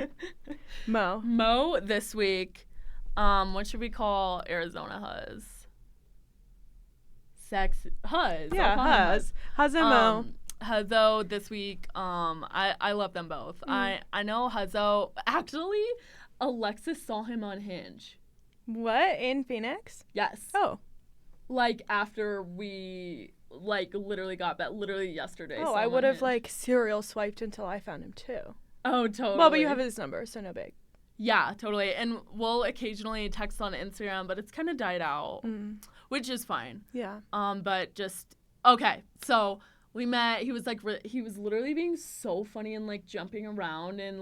[SPEAKER 2] Mo this week. What should we call Arizona Huz? Huz.
[SPEAKER 1] Yeah, Huz and Mo.
[SPEAKER 2] Huzzo this week. I love them both. I know Huzzo. Actually, Alexis saw him on Hinge.
[SPEAKER 1] What? In Phoenix?
[SPEAKER 2] Yes.
[SPEAKER 1] Oh.
[SPEAKER 2] Like after we literally got back, literally yesterday.
[SPEAKER 1] Oh, I would have serial swiped until I found him too.
[SPEAKER 2] Oh, totally.
[SPEAKER 1] Well, but you have his number, so no big.
[SPEAKER 2] Yeah, totally. And we'll occasionally text on Instagram, but it's kind of died out, which is fine.
[SPEAKER 1] Yeah.
[SPEAKER 2] But just okay. So we met. He was he was literally being so funny and jumping around and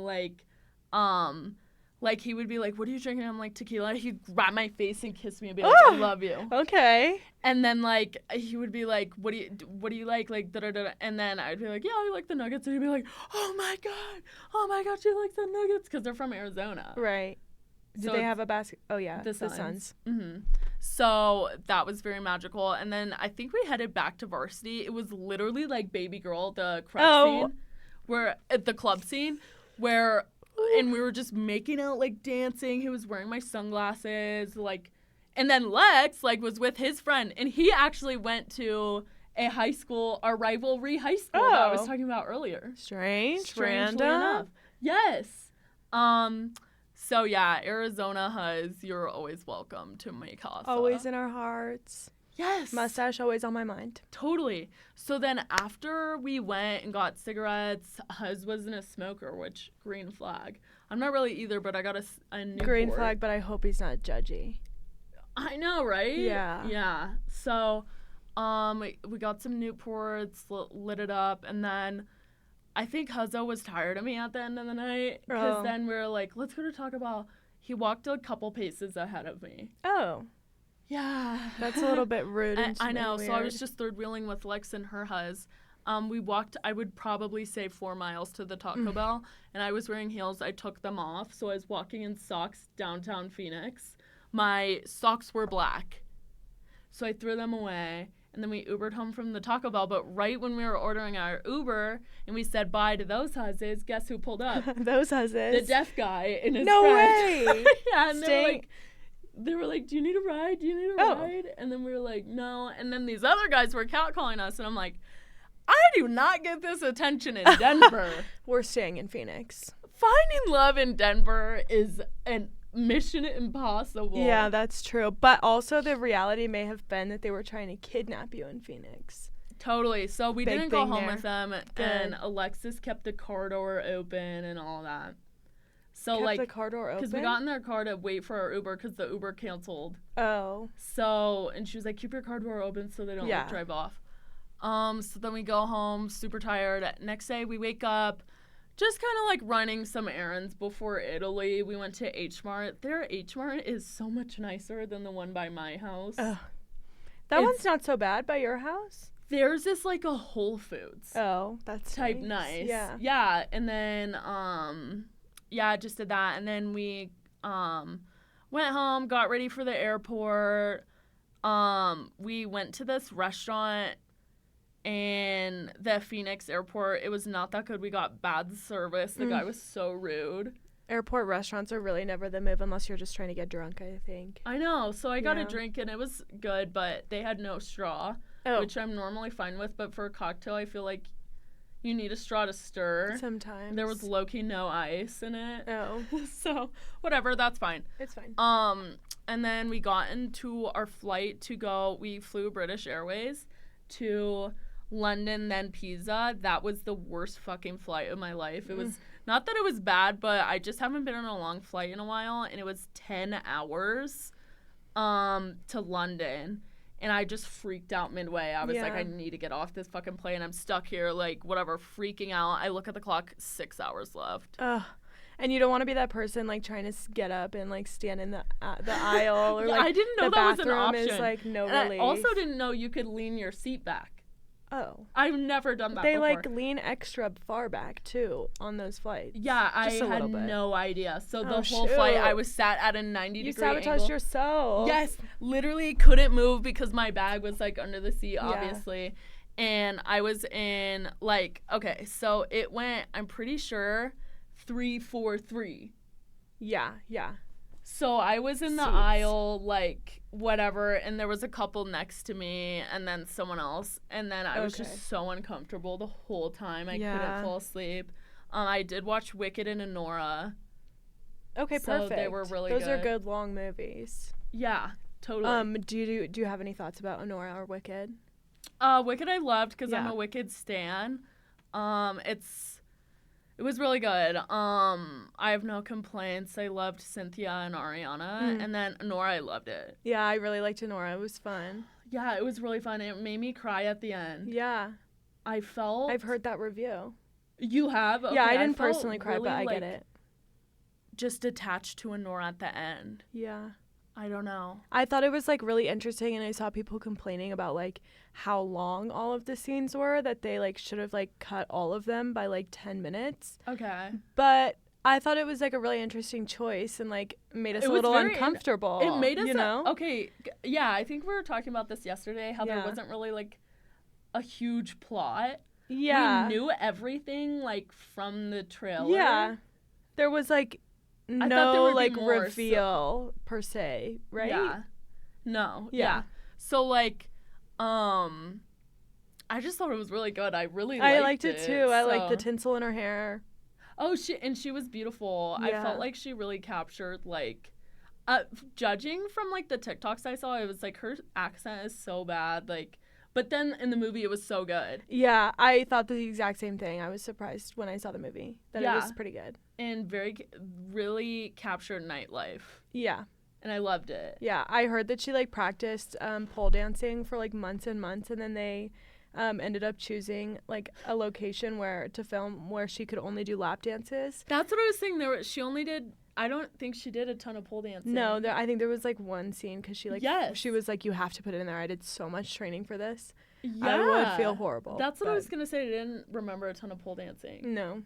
[SPEAKER 2] he would be like, "What are you drinking?" I'm like, "Tequila." He'd grab my face and kiss me and be like, "I love you."
[SPEAKER 1] Okay.
[SPEAKER 2] And then he would be like, "What do you like?" Da da da. And then I'd be like, "Yeah, I like the Nuggets." And he'd be like, "Oh my god, she likes the Nuggets," because they're from Arizona.
[SPEAKER 1] Right. Do they have a basket? Oh yeah, the Suns.
[SPEAKER 2] Mm-hmm. So that was very magical. And then I think we headed back to varsity. It was literally like Baby Girl, the crush scene, the club scene, where. And we were just making out, dancing. He was wearing my sunglasses, and then Lex, was with his friend. And he actually went to a rivalry high school that I was talking about earlier.
[SPEAKER 1] Strangely
[SPEAKER 2] enough. Yes. So, yeah, Arizona Huz, you're always welcome to my casa.
[SPEAKER 1] Always in our hearts.
[SPEAKER 2] Yes.
[SPEAKER 1] Mustache always on my mind.
[SPEAKER 2] Totally. So then after we went and got cigarettes, Huz wasn't a smoker, which green flag. I'm not really either, but I got a new
[SPEAKER 1] green flag, but I hope he's not judgy.
[SPEAKER 2] I know, right?
[SPEAKER 1] Yeah.
[SPEAKER 2] Yeah. So we got some Newports, lit it up, and then I think Huzzo was tired of me at the end of the night because then we were like, let's go to Taco Bell. He walked a couple paces ahead of me.
[SPEAKER 1] Oh.
[SPEAKER 2] Yeah.
[SPEAKER 1] That's a little bit rude.
[SPEAKER 2] I know.
[SPEAKER 1] Weird.
[SPEAKER 2] So I was just third wheeling with Lex and her huz. We walked, I would probably say 4 miles to the Taco Bell, and I was wearing heels. I took them off, so I was walking in socks downtown Phoenix. My socks were black, so I threw them away, and then we Ubered home from the Taco Bell. But right when we were ordering our Uber, and we said bye to those huzzes, guess who pulled up?
[SPEAKER 1] Those huzzes.
[SPEAKER 2] The deaf guy and his
[SPEAKER 1] No
[SPEAKER 2] friend.
[SPEAKER 1] way!
[SPEAKER 2] Yeah, and they were like, do you need a ride? Do you need a
[SPEAKER 1] Oh.
[SPEAKER 2] ride? And then we were like, no. And then these other guys were catcalling us, and I'm like, I do not get this attention in Denver.
[SPEAKER 1] We're staying in Phoenix.
[SPEAKER 2] Finding love in Denver is an mission impossible.
[SPEAKER 1] Yeah, that's true. But also the reality may have been that they were trying to kidnap you in Phoenix.
[SPEAKER 2] Totally. So we
[SPEAKER 1] Big
[SPEAKER 2] didn't go
[SPEAKER 1] thing
[SPEAKER 2] home
[SPEAKER 1] there.
[SPEAKER 2] with them,
[SPEAKER 1] Good.
[SPEAKER 2] and Alexis kept the car door open and all that. So
[SPEAKER 1] Kept
[SPEAKER 2] like,
[SPEAKER 1] the car door open?
[SPEAKER 2] because we got in their car to wait for our Uber because the Uber canceled.
[SPEAKER 1] Oh.
[SPEAKER 2] So, and she was like, keep your car door open so they don't
[SPEAKER 1] Yeah.
[SPEAKER 2] like, drive off. So then we go home, super tired. Next day we wake up, just kind of like running some errands before Italy. We went to H Mart. Their H Mart is so much nicer than the one by my house.
[SPEAKER 1] That
[SPEAKER 2] It's-
[SPEAKER 1] one's not so bad by your house?
[SPEAKER 2] Theirs is like a Whole Foods
[SPEAKER 1] Oh, that's
[SPEAKER 2] type nice.
[SPEAKER 1] Yeah.
[SPEAKER 2] Yeah. And then, yeah, just did that. And then we went home, got ready for the airport. We went to this restaurant in the Phoenix airport. It was not that good. We got bad service. The guy was so rude.
[SPEAKER 1] Airport restaurants are really never the move unless you're just trying to get drunk, I think.
[SPEAKER 2] I know. So I got a
[SPEAKER 1] Yeah.
[SPEAKER 2] drink and it was good, but they had no straw, which I'm normally fine with. But for a cocktail, I feel like you need a straw to stir.
[SPEAKER 1] Sometimes.
[SPEAKER 2] There was low-key no ice in it.
[SPEAKER 1] Oh.
[SPEAKER 2] So whatever, that's fine.
[SPEAKER 1] It's fine.
[SPEAKER 2] And then we got into our flight to go. We flew British Airways to London, then Pisa. That was the worst fucking flight of my life. It was not that it was bad, but I just haven't been on a long flight in a while, and it was 10 hours to London. And I just freaked out midway. I was like,
[SPEAKER 1] Yeah.
[SPEAKER 2] I need to get off this fucking plane. I'm stuck here, like, whatever, freaking out. I look at the clock, 6 hours left.
[SPEAKER 1] Ugh. And you don't want to be that person like trying to get up and like stand in the aisle or
[SPEAKER 2] Yeah,
[SPEAKER 1] like
[SPEAKER 2] I didn't know
[SPEAKER 1] the
[SPEAKER 2] that was an
[SPEAKER 1] bathroom
[SPEAKER 2] option.
[SPEAKER 1] is like no
[SPEAKER 2] And
[SPEAKER 1] relief.
[SPEAKER 2] I also didn't know you could lean your seat back.
[SPEAKER 1] Oh.
[SPEAKER 2] I've never done that
[SPEAKER 1] They
[SPEAKER 2] before.
[SPEAKER 1] like lean extra far back too on those flights.
[SPEAKER 2] Yeah, I
[SPEAKER 1] Just a
[SPEAKER 2] had
[SPEAKER 1] little bit.
[SPEAKER 2] no idea. So the
[SPEAKER 1] Oh,
[SPEAKER 2] whole flight, I
[SPEAKER 1] shoot.
[SPEAKER 2] was sat at a 90
[SPEAKER 1] You
[SPEAKER 2] degree
[SPEAKER 1] sabotaged
[SPEAKER 2] angle.
[SPEAKER 1] yourself.
[SPEAKER 2] Yes, literally couldn't move because my bag was like under the seat,
[SPEAKER 1] Yeah.
[SPEAKER 2] obviously. And I was in like, okay, so it went, I'm pretty sure, 3-4-3.
[SPEAKER 1] Yeah, yeah.
[SPEAKER 2] So I was in the
[SPEAKER 1] Seats.
[SPEAKER 2] aisle, like, whatever, and there was a couple next to me and then someone else. And then I was
[SPEAKER 1] Okay.
[SPEAKER 2] just so uncomfortable the whole time. I
[SPEAKER 1] Yeah.
[SPEAKER 2] couldn't fall asleep. I did watch Wicked and Honora.
[SPEAKER 1] Okay,
[SPEAKER 2] So
[SPEAKER 1] perfect.
[SPEAKER 2] they were really
[SPEAKER 1] Those are
[SPEAKER 2] good.
[SPEAKER 1] good long movies.
[SPEAKER 2] Yeah, totally.
[SPEAKER 1] Do you have any thoughts about Honora or Wicked?
[SPEAKER 2] Wicked I loved because I'm
[SPEAKER 1] Yeah.
[SPEAKER 2] a Wicked stan. It was really good. I have no complaints. I loved Cynthia and Ariana, and then Honora, I loved it.
[SPEAKER 1] Yeah, I really liked Honora. It was fun.
[SPEAKER 2] Yeah, it was really fun. It made me cry at the end.
[SPEAKER 1] Yeah,
[SPEAKER 2] I felt.
[SPEAKER 1] I've heard that review.
[SPEAKER 2] You have? Okay,
[SPEAKER 1] Yeah, I didn't
[SPEAKER 2] felt
[SPEAKER 1] personally cry,
[SPEAKER 2] really,
[SPEAKER 1] but I
[SPEAKER 2] like,
[SPEAKER 1] get it.
[SPEAKER 2] Just attached to Honora at the end.
[SPEAKER 1] Yeah.
[SPEAKER 2] I don't know.
[SPEAKER 1] I thought it was like really interesting, and I saw people complaining about like how long all of the scenes were, that they like should have like cut all of them by like 10 minutes.
[SPEAKER 2] Okay.
[SPEAKER 1] But I thought it was like a really interesting choice and like made us
[SPEAKER 2] It
[SPEAKER 1] a
[SPEAKER 2] was
[SPEAKER 1] little
[SPEAKER 2] very
[SPEAKER 1] uncomfortable.
[SPEAKER 2] It made us,
[SPEAKER 1] you know?
[SPEAKER 2] okay, yeah, I think we were talking about this yesterday, how there
[SPEAKER 1] Yeah.
[SPEAKER 2] wasn't really like a huge plot.
[SPEAKER 1] Yeah.
[SPEAKER 2] We knew everything like from the trailer.
[SPEAKER 1] Yeah. There was like
[SPEAKER 2] thought there
[SPEAKER 1] no
[SPEAKER 2] would be
[SPEAKER 1] like
[SPEAKER 2] more,
[SPEAKER 1] reveal per se, right?
[SPEAKER 2] Yeah. No.
[SPEAKER 1] Yeah.
[SPEAKER 2] Yeah. So like, I just thought it was really good. I really
[SPEAKER 1] I
[SPEAKER 2] liked
[SPEAKER 1] liked it too. I liked the
[SPEAKER 2] so-
[SPEAKER 1] tinsel in her hair.
[SPEAKER 2] Oh, she was beautiful. I
[SPEAKER 1] Yeah.
[SPEAKER 2] felt like she really captured like, judging from like the TikToks I saw, it was like her accent is so bad. Like, but then in the movie it was so good
[SPEAKER 1] Yeah, I thought the exact same thing. I was surprised when I saw the movie that it was
[SPEAKER 2] Yeah.
[SPEAKER 1] pretty good.
[SPEAKER 2] and really captured nightlife,
[SPEAKER 1] Yeah.
[SPEAKER 2] and I loved it.
[SPEAKER 1] Yeah, I heard that she like practiced pole dancing for like months and months, and then they ended up choosing like a location to film where she could only do lap dances.
[SPEAKER 2] That's what I was saying. She only did. I don't think she did a ton of pole dancing.
[SPEAKER 1] No, I think there was like one scene because she
[SPEAKER 2] Yes.
[SPEAKER 1] she was like, you have to put it in there. I did so much training for this.
[SPEAKER 2] Yeah.
[SPEAKER 1] I would feel horrible.
[SPEAKER 2] That's what I was gonna say. I didn't remember a ton of pole dancing.
[SPEAKER 1] No.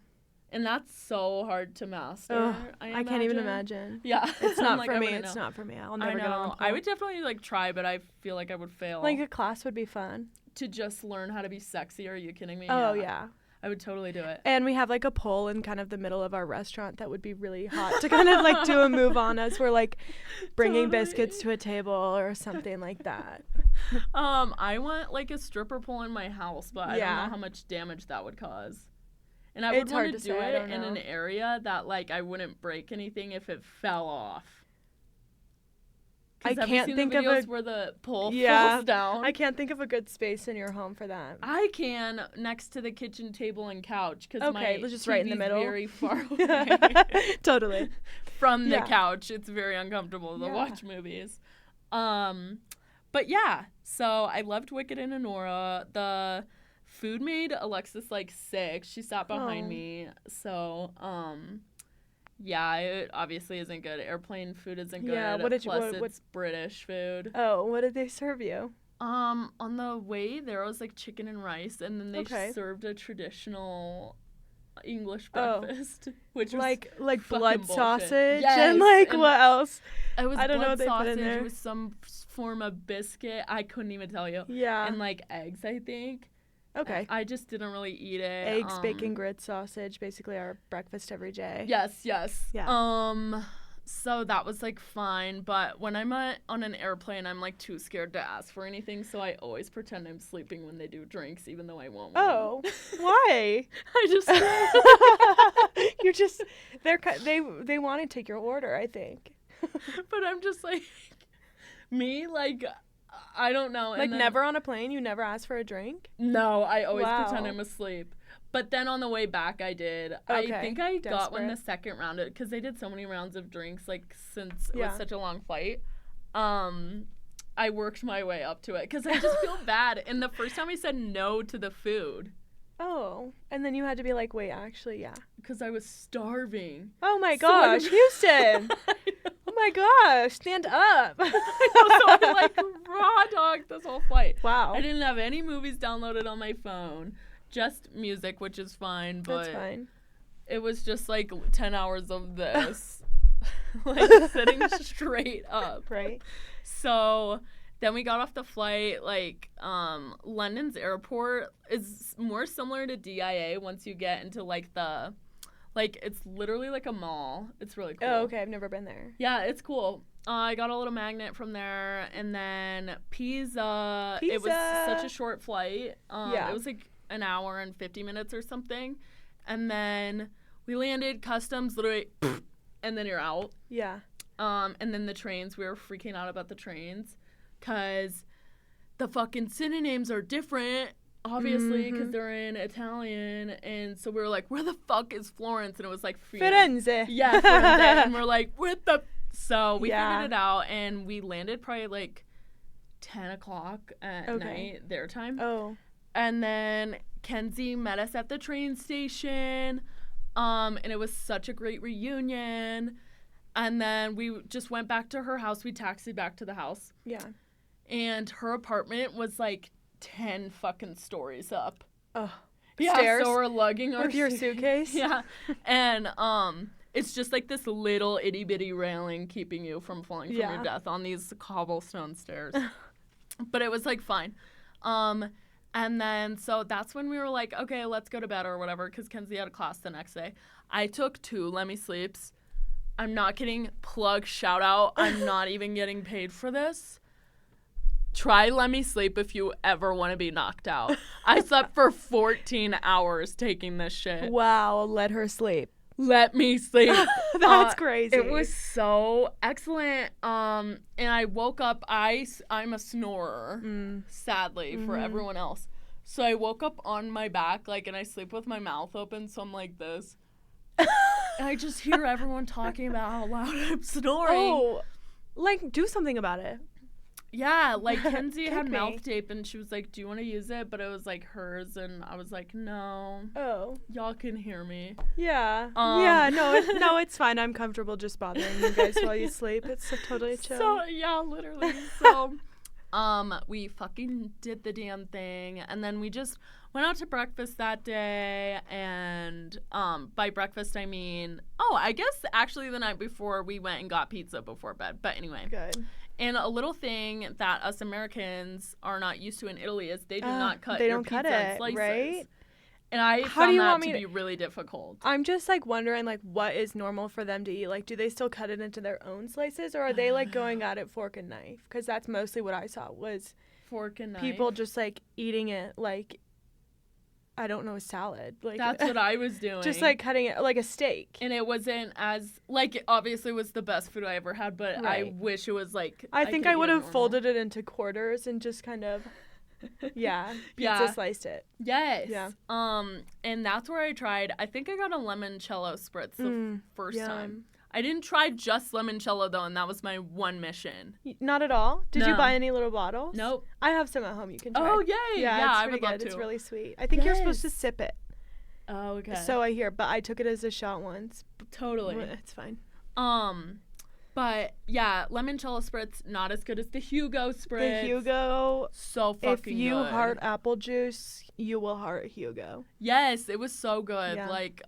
[SPEAKER 2] And that's so hard to master.
[SPEAKER 1] Ugh, I can't even imagine.
[SPEAKER 2] Yeah.
[SPEAKER 1] It's not
[SPEAKER 2] like,
[SPEAKER 1] for
[SPEAKER 2] I
[SPEAKER 1] me.
[SPEAKER 2] wouldn't
[SPEAKER 1] It's
[SPEAKER 2] know.
[SPEAKER 1] not for me. I'll never get on a pole.
[SPEAKER 2] I would definitely like try, but I feel like I would fail.
[SPEAKER 1] Like a class would be fun.
[SPEAKER 2] To just learn how to be sexy. Are you kidding me?
[SPEAKER 1] Oh yeah.
[SPEAKER 2] I would totally do it.
[SPEAKER 1] And we have like a pole in kind of the middle of our restaurant that would be really hot to kind of like do a move on us. We're like bringing biscuits to a table or something like that.
[SPEAKER 2] I want like a stripper pole in my house, but I don't know how much damage that would cause. And I would want to do it in an area that like I wouldn't break anything if it fell off.
[SPEAKER 1] I can't think of
[SPEAKER 2] where the pole falls down.
[SPEAKER 1] I can't think of a good space in your home for that.
[SPEAKER 2] I can next to the kitchen table and couch because my
[SPEAKER 1] just
[SPEAKER 2] TV's
[SPEAKER 1] right in the middle.
[SPEAKER 2] Very far away.
[SPEAKER 1] Totally.
[SPEAKER 2] From the couch, it's very uncomfortable to watch movies. But yeah, so I loved Wicked and Honora. The food made Alexis like sick. She sat behind me, so yeah, it obviously isn't good. Airplane food isn't good.
[SPEAKER 1] Yeah,
[SPEAKER 2] It's British food.
[SPEAKER 1] Oh, what did they serve you?
[SPEAKER 2] On the way there was like chicken and rice, and then they served a traditional English breakfast, which was
[SPEAKER 1] like blood
[SPEAKER 2] bullshit.
[SPEAKER 1] sausage
[SPEAKER 2] and
[SPEAKER 1] what else?
[SPEAKER 2] It was
[SPEAKER 1] I don't know what they
[SPEAKER 2] sausage,
[SPEAKER 1] put in there.
[SPEAKER 2] It was some form of biscuit. I couldn't even tell you.
[SPEAKER 1] Yeah.
[SPEAKER 2] And like eggs, I think.
[SPEAKER 1] Okay.
[SPEAKER 2] I just didn't really eat it.
[SPEAKER 1] Eggs, bacon, grits, sausage, basically our breakfast every day.
[SPEAKER 2] Yes.
[SPEAKER 1] Yeah.
[SPEAKER 2] So that was like fine, but when I'm on an airplane, I'm like too scared to ask for anything, so I always pretend I'm sleeping when they do drinks, even though I won't.
[SPEAKER 1] Oh, why?
[SPEAKER 2] I just
[SPEAKER 1] You're just they want to take your order, I think.
[SPEAKER 2] But I'm just like me, like I don't know.
[SPEAKER 1] Like never on a plane, you never ask for a drink?
[SPEAKER 2] No, I always pretend I'm asleep. But then on the way back, I did.
[SPEAKER 1] Okay.
[SPEAKER 2] I think I got one the second round, because they did so many rounds of drinks, like, since it was such a long flight. I worked my way up to it, because I just feel bad. And the first time I said no to the food.
[SPEAKER 1] Oh. And then you had to be like, wait, actually, yeah.
[SPEAKER 2] Because I was starving.
[SPEAKER 1] Oh, my gosh. Houston. Oh, my gosh. Stand up.
[SPEAKER 2] I know, so I, like, raw dogged this whole flight.
[SPEAKER 1] Wow.
[SPEAKER 2] I didn't have any movies downloaded on my phone. Just music, which is fine, but
[SPEAKER 1] that's fine.
[SPEAKER 2] It was just like 10 hours of this, like sitting straight up.
[SPEAKER 1] Right.
[SPEAKER 2] So then we got off the flight. Like, London's airport is more similar to DIA once you get into like it's literally like a mall. It's really cool.
[SPEAKER 1] Oh, okay. I've never been there.
[SPEAKER 2] Yeah, it's cool. I got a little magnet from there, and then Pisa. It was such a short flight. It was like an hour and 50 minutes or something, and then we landed, customs, literally, and then you're out.
[SPEAKER 1] Yeah.
[SPEAKER 2] And then the trains, we were freaking out about the trains because the fucking synonyms are different, obviously, because they're in Italian, and so we were like, where the fuck is Florence? And it was like
[SPEAKER 1] Firenze.
[SPEAKER 2] Yeah, Firenze. And we're like, what the? So we figured it out, and we landed probably like 10 o'clock at night, their time.
[SPEAKER 1] Oh.
[SPEAKER 2] And then Kenzie met us at the train station, and it was such a great reunion. And then we just went back to her house. We taxied back to the house.
[SPEAKER 1] Yeah.
[SPEAKER 2] And her apartment was like 10 fucking stories up.
[SPEAKER 1] Oh.
[SPEAKER 2] Yeah,
[SPEAKER 1] stairs?
[SPEAKER 2] So we're lugging our
[SPEAKER 1] with your suitcase?
[SPEAKER 2] Yeah. And it's just like this little itty bitty railing keeping you from falling from your death on these cobblestone stairs. But it was like fine. And then, so that's when we were like, okay, let's go to bed or whatever, because Kenzie had a class the next day. I took 2 Let Me Sleeps. I'm not kidding. Plug, shout out. I'm not even getting paid for this. Try Let Me Sleep if you ever want to be knocked out. I slept for 14 hours taking this shit.
[SPEAKER 1] Wow, let her sleep.
[SPEAKER 2] Let me sleep.
[SPEAKER 1] That's crazy.
[SPEAKER 2] It was so excellent. And I woke up. I'm a snorer, sadly, for everyone else. So I woke up on my back, like, and I sleep with my mouth open, so I'm like this. And I just hear everyone talking about how loud I'm snoring.
[SPEAKER 1] Oh, like, do something about it.
[SPEAKER 2] Yeah, like Kenzie had
[SPEAKER 1] Kick
[SPEAKER 2] mouth
[SPEAKER 1] me.
[SPEAKER 2] tape and she was like, do you want to use it? But it was like hers and I was like, no.
[SPEAKER 1] Oh.
[SPEAKER 2] Y'all can hear me.
[SPEAKER 1] Yeah.
[SPEAKER 2] Um,
[SPEAKER 1] No, it's fine. I'm comfortable just bothering you guys while you sleep. It's totally chill.
[SPEAKER 2] So, yeah, literally. So, we fucking did the damn thing. And then we just went out to breakfast that day. And by breakfast, I mean, I guess actually the night before we went and got pizza before bed. But anyway.
[SPEAKER 1] Good.
[SPEAKER 2] And a little thing that us Americans are not used to in Italy is they do not cut
[SPEAKER 1] they
[SPEAKER 2] your
[SPEAKER 1] don't
[SPEAKER 2] pizza
[SPEAKER 1] cut
[SPEAKER 2] in
[SPEAKER 1] it,
[SPEAKER 2] slices.
[SPEAKER 1] right?
[SPEAKER 2] And I
[SPEAKER 1] How do
[SPEAKER 2] found
[SPEAKER 1] you
[SPEAKER 2] that
[SPEAKER 1] want
[SPEAKER 2] to
[SPEAKER 1] me
[SPEAKER 2] be really difficult.
[SPEAKER 1] I'm just like wondering like what is normal for them to eat? Like do they still cut it into their own slices or are they like going at it fork and knife? Because that's mostly what I saw was
[SPEAKER 2] Fork and knife.
[SPEAKER 1] people just like eating it like I don't know, a salad. Like
[SPEAKER 2] That's what I was doing.
[SPEAKER 1] just like cutting it like a steak.
[SPEAKER 2] And it wasn't as, like, it obviously was the best food I ever had, but I
[SPEAKER 1] Right.
[SPEAKER 2] wish it was like.
[SPEAKER 1] I think
[SPEAKER 2] could
[SPEAKER 1] I
[SPEAKER 2] eat
[SPEAKER 1] would
[SPEAKER 2] it
[SPEAKER 1] have
[SPEAKER 2] normal.
[SPEAKER 1] folded it into quarters and just kind of pizza
[SPEAKER 2] Yeah.
[SPEAKER 1] sliced it.
[SPEAKER 2] Yes.
[SPEAKER 1] Yeah.
[SPEAKER 2] And that's where I tried. I think I got a limoncello spritz the first
[SPEAKER 1] yum.
[SPEAKER 2] time. I didn't try just limoncello though, and that was my one mission.
[SPEAKER 1] Not at all. Did you
[SPEAKER 2] No.
[SPEAKER 1] buy any little bottles?
[SPEAKER 2] Nope.
[SPEAKER 1] I have some at home. You can try.
[SPEAKER 2] Oh yay!
[SPEAKER 1] Yeah,
[SPEAKER 2] Yeah,
[SPEAKER 1] it's
[SPEAKER 2] I
[SPEAKER 1] pretty
[SPEAKER 2] would love
[SPEAKER 1] good.
[SPEAKER 2] to.
[SPEAKER 1] It's really sweet. I think you're supposed to
[SPEAKER 2] Yes.
[SPEAKER 1] sip it.
[SPEAKER 2] Oh, okay.
[SPEAKER 1] So I hear, but I took it as a shot once.
[SPEAKER 2] Totally.
[SPEAKER 1] It's fine.
[SPEAKER 2] But yeah, limoncello spritz not as good as the Hugo spritz.
[SPEAKER 1] The Hugo.
[SPEAKER 2] So
[SPEAKER 1] If
[SPEAKER 2] fucking
[SPEAKER 1] you
[SPEAKER 2] good.
[SPEAKER 1] heart apple juice, you will heart Hugo.
[SPEAKER 2] Yes, it was so good.
[SPEAKER 1] Yeah.
[SPEAKER 2] Like,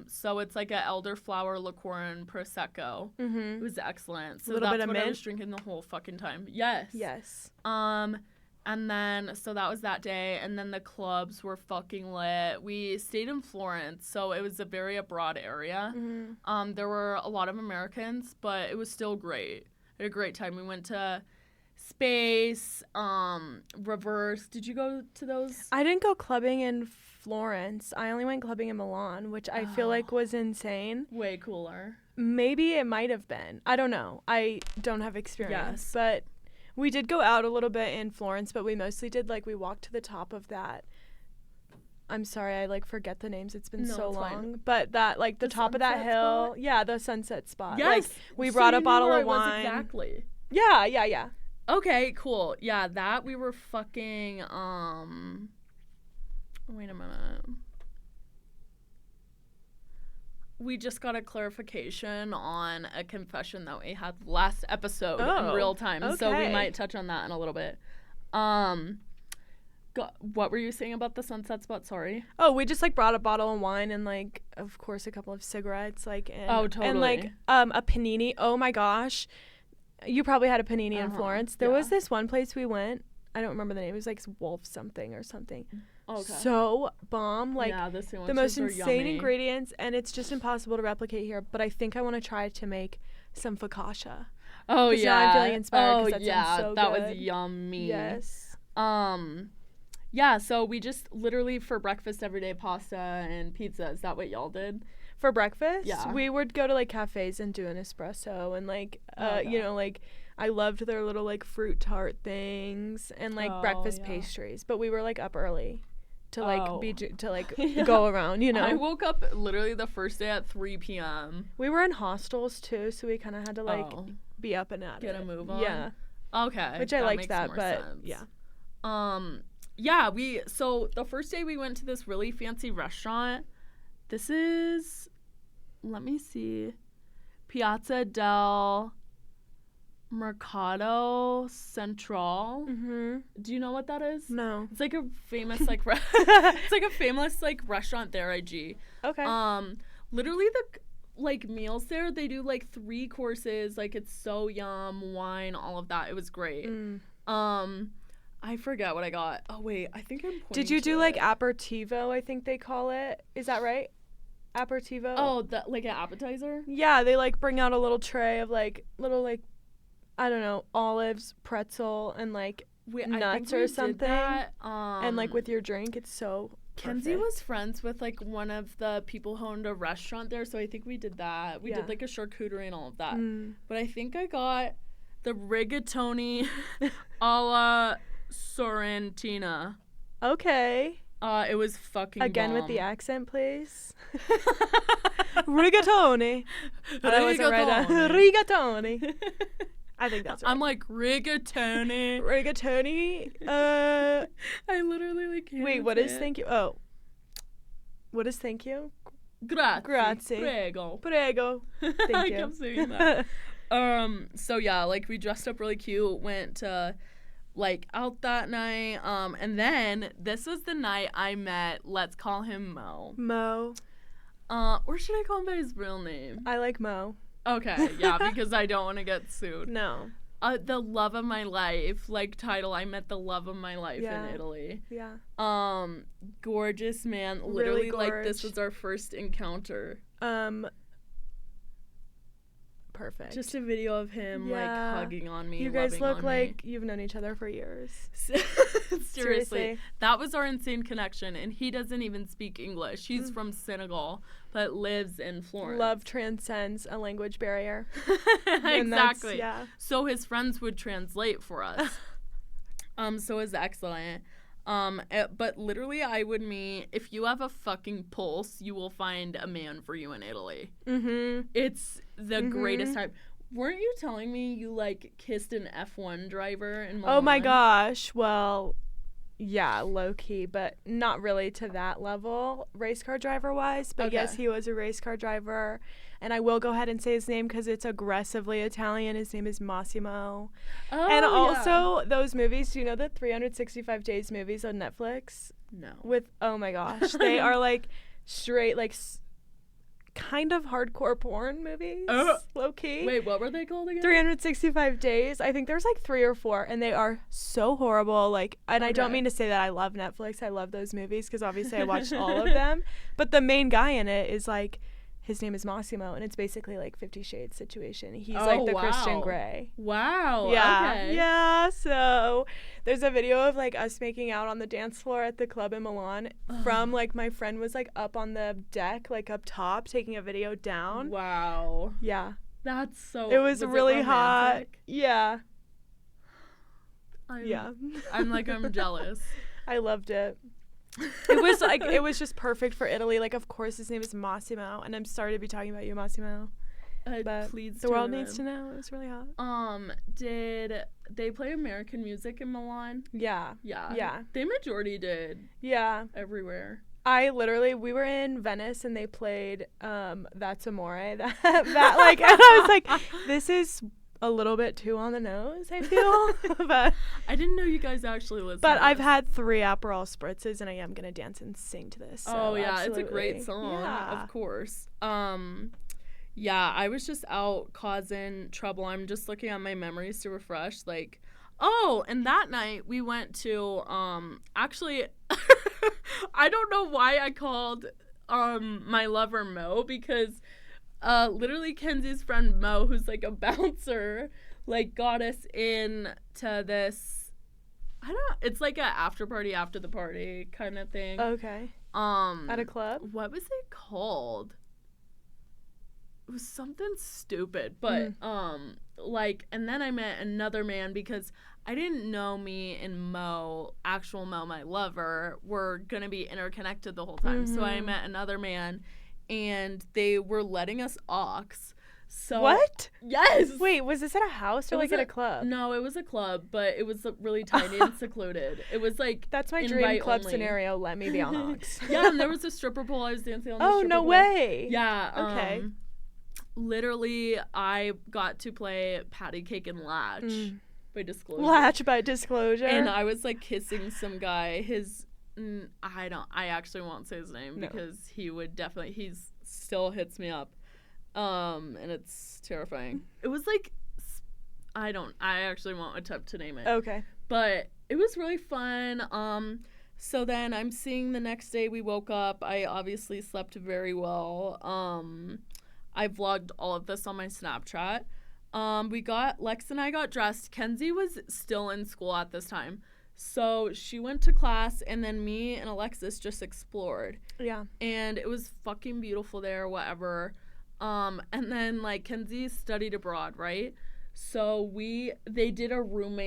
[SPEAKER 2] so it's like a elderflower liqueur and prosecco. It
[SPEAKER 1] Mm-hmm.
[SPEAKER 2] was excellent. So
[SPEAKER 1] Little
[SPEAKER 2] that's
[SPEAKER 1] bit of
[SPEAKER 2] what I
[SPEAKER 1] mint?
[SPEAKER 2] was drinking the whole fucking time. Yes.
[SPEAKER 1] Yes.
[SPEAKER 2] And then so that was that day, and then the clubs were fucking lit. We stayed in Florence, so it was a very broad area.
[SPEAKER 1] Mm-hmm.
[SPEAKER 2] There were a lot of Americans, but it was still great. I had a great time. We went to Space, Reverse. Did you go to those?
[SPEAKER 1] I didn't go clubbing in Florence. I only went clubbing in Milan, which I feel like was insane.
[SPEAKER 2] Way cooler.
[SPEAKER 1] Maybe it might have been. I don't know. I don't have experience.
[SPEAKER 2] Yes.
[SPEAKER 1] But we did go out a little bit in Florence, but we mostly did like we walked to the top of that. I'm sorry, I like forget the names. It's been
[SPEAKER 2] No,
[SPEAKER 1] so
[SPEAKER 2] it's
[SPEAKER 1] long.
[SPEAKER 2] fine.
[SPEAKER 1] But that like the top of that
[SPEAKER 2] sunset
[SPEAKER 1] hill.
[SPEAKER 2] spot?
[SPEAKER 1] Yeah, the sunset spot.
[SPEAKER 2] Yes.
[SPEAKER 1] Like we
[SPEAKER 2] So
[SPEAKER 1] brought
[SPEAKER 2] you
[SPEAKER 1] a
[SPEAKER 2] knew
[SPEAKER 1] bottle
[SPEAKER 2] where
[SPEAKER 1] of
[SPEAKER 2] it was
[SPEAKER 1] wine.
[SPEAKER 2] exactly.
[SPEAKER 1] Yeah.
[SPEAKER 2] Okay, cool. Yeah, that we were fucking wait a minute. We just got a clarification on a confession that we had last episode in
[SPEAKER 1] Oh,
[SPEAKER 2] real time. So we
[SPEAKER 1] okay.
[SPEAKER 2] might touch on that in a little bit. What were you saying about the sunset spot? Sorry.
[SPEAKER 1] Oh, we just like brought a bottle of wine and like of course a couple of cigarettes like and and like
[SPEAKER 2] totally.
[SPEAKER 1] a panini. Oh my gosh. You probably had a panini in Florence. There was
[SPEAKER 2] yeah.
[SPEAKER 1] this one place we went. I don't remember the name. It was like Wolf something or something.
[SPEAKER 2] Okay.
[SPEAKER 1] So bomb, like
[SPEAKER 2] yeah,
[SPEAKER 1] the most insane ingredients, and it's just impossible to replicate here. But I think I want to try to make some focaccia.
[SPEAKER 2] Oh
[SPEAKER 1] 'Cause
[SPEAKER 2] yeah.
[SPEAKER 1] now I'm feeling inspired 'cause that sounds
[SPEAKER 2] yeah,
[SPEAKER 1] so
[SPEAKER 2] that was
[SPEAKER 1] good.
[SPEAKER 2] yummy.
[SPEAKER 1] Yes.
[SPEAKER 2] Yeah, so we just literally for breakfast every day pasta and pizza. Is that what y'all did?
[SPEAKER 1] For breakfast,
[SPEAKER 2] Yeah.
[SPEAKER 1] we would go to like cafes and do an espresso and like you know, like I loved their little like fruit tart things and like breakfast
[SPEAKER 2] yeah.
[SPEAKER 1] pastries. But we were like up early to like
[SPEAKER 2] Oh.
[SPEAKER 1] to like
[SPEAKER 2] Yeah.
[SPEAKER 1] go around, you know.
[SPEAKER 2] I woke up literally the first day at 3 p.m.
[SPEAKER 1] We were in hostels too, so we kind of had to like
[SPEAKER 2] Oh.
[SPEAKER 1] be up and at
[SPEAKER 2] Get
[SPEAKER 1] it.
[SPEAKER 2] a move on?
[SPEAKER 1] Yeah,
[SPEAKER 2] Okay.
[SPEAKER 1] which I liked
[SPEAKER 2] makes
[SPEAKER 1] that,
[SPEAKER 2] more
[SPEAKER 1] but
[SPEAKER 2] sense.
[SPEAKER 1] yeah.
[SPEAKER 2] Yeah, so the first day we went to this really fancy restaurant. This is, let me see, Piazza del Mercado Central.
[SPEAKER 1] Mm-hmm.
[SPEAKER 2] Do you know what that is?
[SPEAKER 1] No.
[SPEAKER 2] It's like a famous like it's like a famous like restaurant there, IG.
[SPEAKER 1] Okay.
[SPEAKER 2] Literally the like meals there, they do like 3 courses, like it's so yum, wine, all of that. It was great. I forget what I got. Oh wait, I think I'm pointing
[SPEAKER 1] Did you
[SPEAKER 2] to
[SPEAKER 1] do like
[SPEAKER 2] it.
[SPEAKER 1] aperitivo? I think they call it. Is that right? Aperitivo.
[SPEAKER 2] Oh, that like an appetizer?
[SPEAKER 1] Yeah, they like bring out a little tray of like little like I don't know, olives, pretzel, and like
[SPEAKER 2] I
[SPEAKER 1] nuts
[SPEAKER 2] think
[SPEAKER 1] or
[SPEAKER 2] we did
[SPEAKER 1] something.
[SPEAKER 2] that,
[SPEAKER 1] and like with your drink, it's so
[SPEAKER 2] Kenzie
[SPEAKER 1] perfect.
[SPEAKER 2] was friends with like one of the people who owned a restaurant there, so I think we did that. We
[SPEAKER 1] Yeah.
[SPEAKER 2] did like a charcuterie and all of that.
[SPEAKER 1] Mm.
[SPEAKER 2] But I think I got the rigatoni a la Sorrentina.
[SPEAKER 1] Okay.
[SPEAKER 2] It was fucking
[SPEAKER 1] Again with
[SPEAKER 2] bomb.
[SPEAKER 1] the accent, please. Rigatoni. That wasn't right. Rigatoni. I think that's right.
[SPEAKER 2] I'm like rigatoni.
[SPEAKER 1] Rigatoni.
[SPEAKER 2] I literally like can't
[SPEAKER 1] Wait, what
[SPEAKER 2] say
[SPEAKER 1] is
[SPEAKER 2] it.
[SPEAKER 1] thank you? Oh. What is thank you?
[SPEAKER 2] Grazie.
[SPEAKER 1] Grazie.
[SPEAKER 2] Prego.
[SPEAKER 1] Prego. Thank
[SPEAKER 2] I
[SPEAKER 1] you.
[SPEAKER 2] kept saying that. So yeah, like we dressed up really cute, went to like out that night. And then this was the night I met, let's call him Mo.
[SPEAKER 1] Mo.
[SPEAKER 2] Or should I call him by his real name?
[SPEAKER 1] I like Mo.
[SPEAKER 2] Okay, yeah, because I don't want to get sued.
[SPEAKER 1] No.
[SPEAKER 2] The love of my life, like title, I met the love of my life
[SPEAKER 1] Yeah.
[SPEAKER 2] in Italy.
[SPEAKER 1] Yeah.
[SPEAKER 2] Gorgeous man. Literally,
[SPEAKER 1] Really
[SPEAKER 2] like this
[SPEAKER 1] gorge.
[SPEAKER 2] was our first encounter.
[SPEAKER 1] Perfect.
[SPEAKER 2] Just a video of him like
[SPEAKER 1] Yeah.
[SPEAKER 2] hugging on me.
[SPEAKER 1] You guys
[SPEAKER 2] loving
[SPEAKER 1] look
[SPEAKER 2] on
[SPEAKER 1] like you've known each other for years.
[SPEAKER 2] me. Seriously, that was our insane connection, and he doesn't even speak English. He's from Senegal, but lives in Florence.
[SPEAKER 1] Love transcends a language barrier. And
[SPEAKER 2] Exactly.
[SPEAKER 1] yeah.
[SPEAKER 2] So his friends would translate for us. So it was excellent. But literally, I would mean, if you have a fucking pulse, you will find a man for you in Italy.
[SPEAKER 1] Mm-hmm.
[SPEAKER 2] It's the greatest time. Weren't you telling me you like kissed an F1 driver in Milan?
[SPEAKER 1] Oh my gosh. Well, yeah, low key, but not really to that level, race car driver wise. But yes,
[SPEAKER 2] Okay.
[SPEAKER 1] he was a race car driver. And I will go ahead and say his name because it's aggressively Italian. His name is Massimo.
[SPEAKER 2] Oh,
[SPEAKER 1] And
[SPEAKER 2] yeah.
[SPEAKER 1] also, those movies, do you know the 365 Days movies on Netflix?
[SPEAKER 2] No.
[SPEAKER 1] With, oh my gosh, they are like straight, like kind of hardcore porn movies. Low key.
[SPEAKER 2] Wait, what were they called again?
[SPEAKER 1] 365 Days. I think there's like 3 or 4, and they are so horrible. Like, and I don't
[SPEAKER 2] Okay.
[SPEAKER 1] mean to say that I love Netflix. I love those movies because obviously I watched all of them. But the main guy in it is like, his name is Massimo, and it's basically like 50 Shades situation. He's like the Christian
[SPEAKER 2] wow.
[SPEAKER 1] Grey.
[SPEAKER 2] Wow.
[SPEAKER 1] Yeah.
[SPEAKER 2] Okay.
[SPEAKER 1] Yeah. So there's a video of like us making out on the dance floor at the club in Milan from like my friend was like up on the deck, like up top, taking a video down.
[SPEAKER 2] Wow.
[SPEAKER 1] Yeah.
[SPEAKER 2] That's so.
[SPEAKER 1] It was really hot.
[SPEAKER 2] romantic?
[SPEAKER 1] Yeah.
[SPEAKER 2] I'm,
[SPEAKER 1] Yeah.
[SPEAKER 2] I'm jealous.
[SPEAKER 1] I loved it. It was like it was just perfect for Italy. Like, of course, his name is Massimo, and I'm sorry to be talking about you, Massimo. But
[SPEAKER 2] Please.
[SPEAKER 1] the world needs to know. It was really hot.
[SPEAKER 2] Did they play American music in Milan?
[SPEAKER 1] Yeah.
[SPEAKER 2] Yeah.
[SPEAKER 1] Yeah.
[SPEAKER 2] They majority did
[SPEAKER 1] Yeah.
[SPEAKER 2] everywhere.
[SPEAKER 1] We were in Venice and they played That's Amore. That like, and I was like, this is a little bit too on the nose, I feel. but
[SPEAKER 2] I didn't know you guys actually listened.
[SPEAKER 1] but
[SPEAKER 2] to
[SPEAKER 1] I've
[SPEAKER 2] this.
[SPEAKER 1] had 3 Aperol spritzes and I am gonna dance and sing to this. So
[SPEAKER 2] Oh yeah,
[SPEAKER 1] absolutely.
[SPEAKER 2] it's a great song,
[SPEAKER 1] Yeah.
[SPEAKER 2] of course. Yeah, I was just out causing trouble. I'm just looking at my memories to refresh. Like, oh, and that night we went to actually I don't know why I called my lover Mo, because literally Kenzie's friend Mo, who's like a bouncer, like got us in to this, it's like a after party after the party kind of thing.
[SPEAKER 1] Okay. At a club?
[SPEAKER 2] What was it called? It was something stupid, but like, and then I met another man because I didn't know me and Mo, actual Mo, my lover, were gonna be interconnected the whole time. So I met another man, and they were letting us ox. So
[SPEAKER 1] What?
[SPEAKER 2] Yes.
[SPEAKER 1] Wait, was this at a house or
[SPEAKER 2] It
[SPEAKER 1] like
[SPEAKER 2] was
[SPEAKER 1] at a club?
[SPEAKER 2] No, it was a club, but it was really tiny and secluded. It was like
[SPEAKER 1] That's my dream
[SPEAKER 2] invite
[SPEAKER 1] club
[SPEAKER 2] only.
[SPEAKER 1] scenario. Let me be on Ox.
[SPEAKER 2] Yeah, and there was a stripper pole. I was dancing on the
[SPEAKER 1] Oh,
[SPEAKER 2] stripper
[SPEAKER 1] no
[SPEAKER 2] pole.
[SPEAKER 1] way.
[SPEAKER 2] Yeah.
[SPEAKER 1] Okay.
[SPEAKER 2] Literally, I got to play Patty Cake and Latch by Disclosure.
[SPEAKER 1] Latch by disclosure.
[SPEAKER 2] And I was like kissing some guy. I actually won't say his name
[SPEAKER 1] No.
[SPEAKER 2] because he still hits me up. And it's terrifying. It was like, I actually won't attempt to name it.
[SPEAKER 1] Okay.
[SPEAKER 2] But it was really fun. So then I'm seeing the next day we woke up. I obviously slept very well. I vlogged all of this on my Snapchat. Lex and I got dressed. Kenzie was still in school at this time. So she went to class, and then me and Alexis just explored.
[SPEAKER 1] Yeah.
[SPEAKER 2] And it was fucking beautiful there, whatever. And then, like, Kenzie studied abroad, right? So they did a room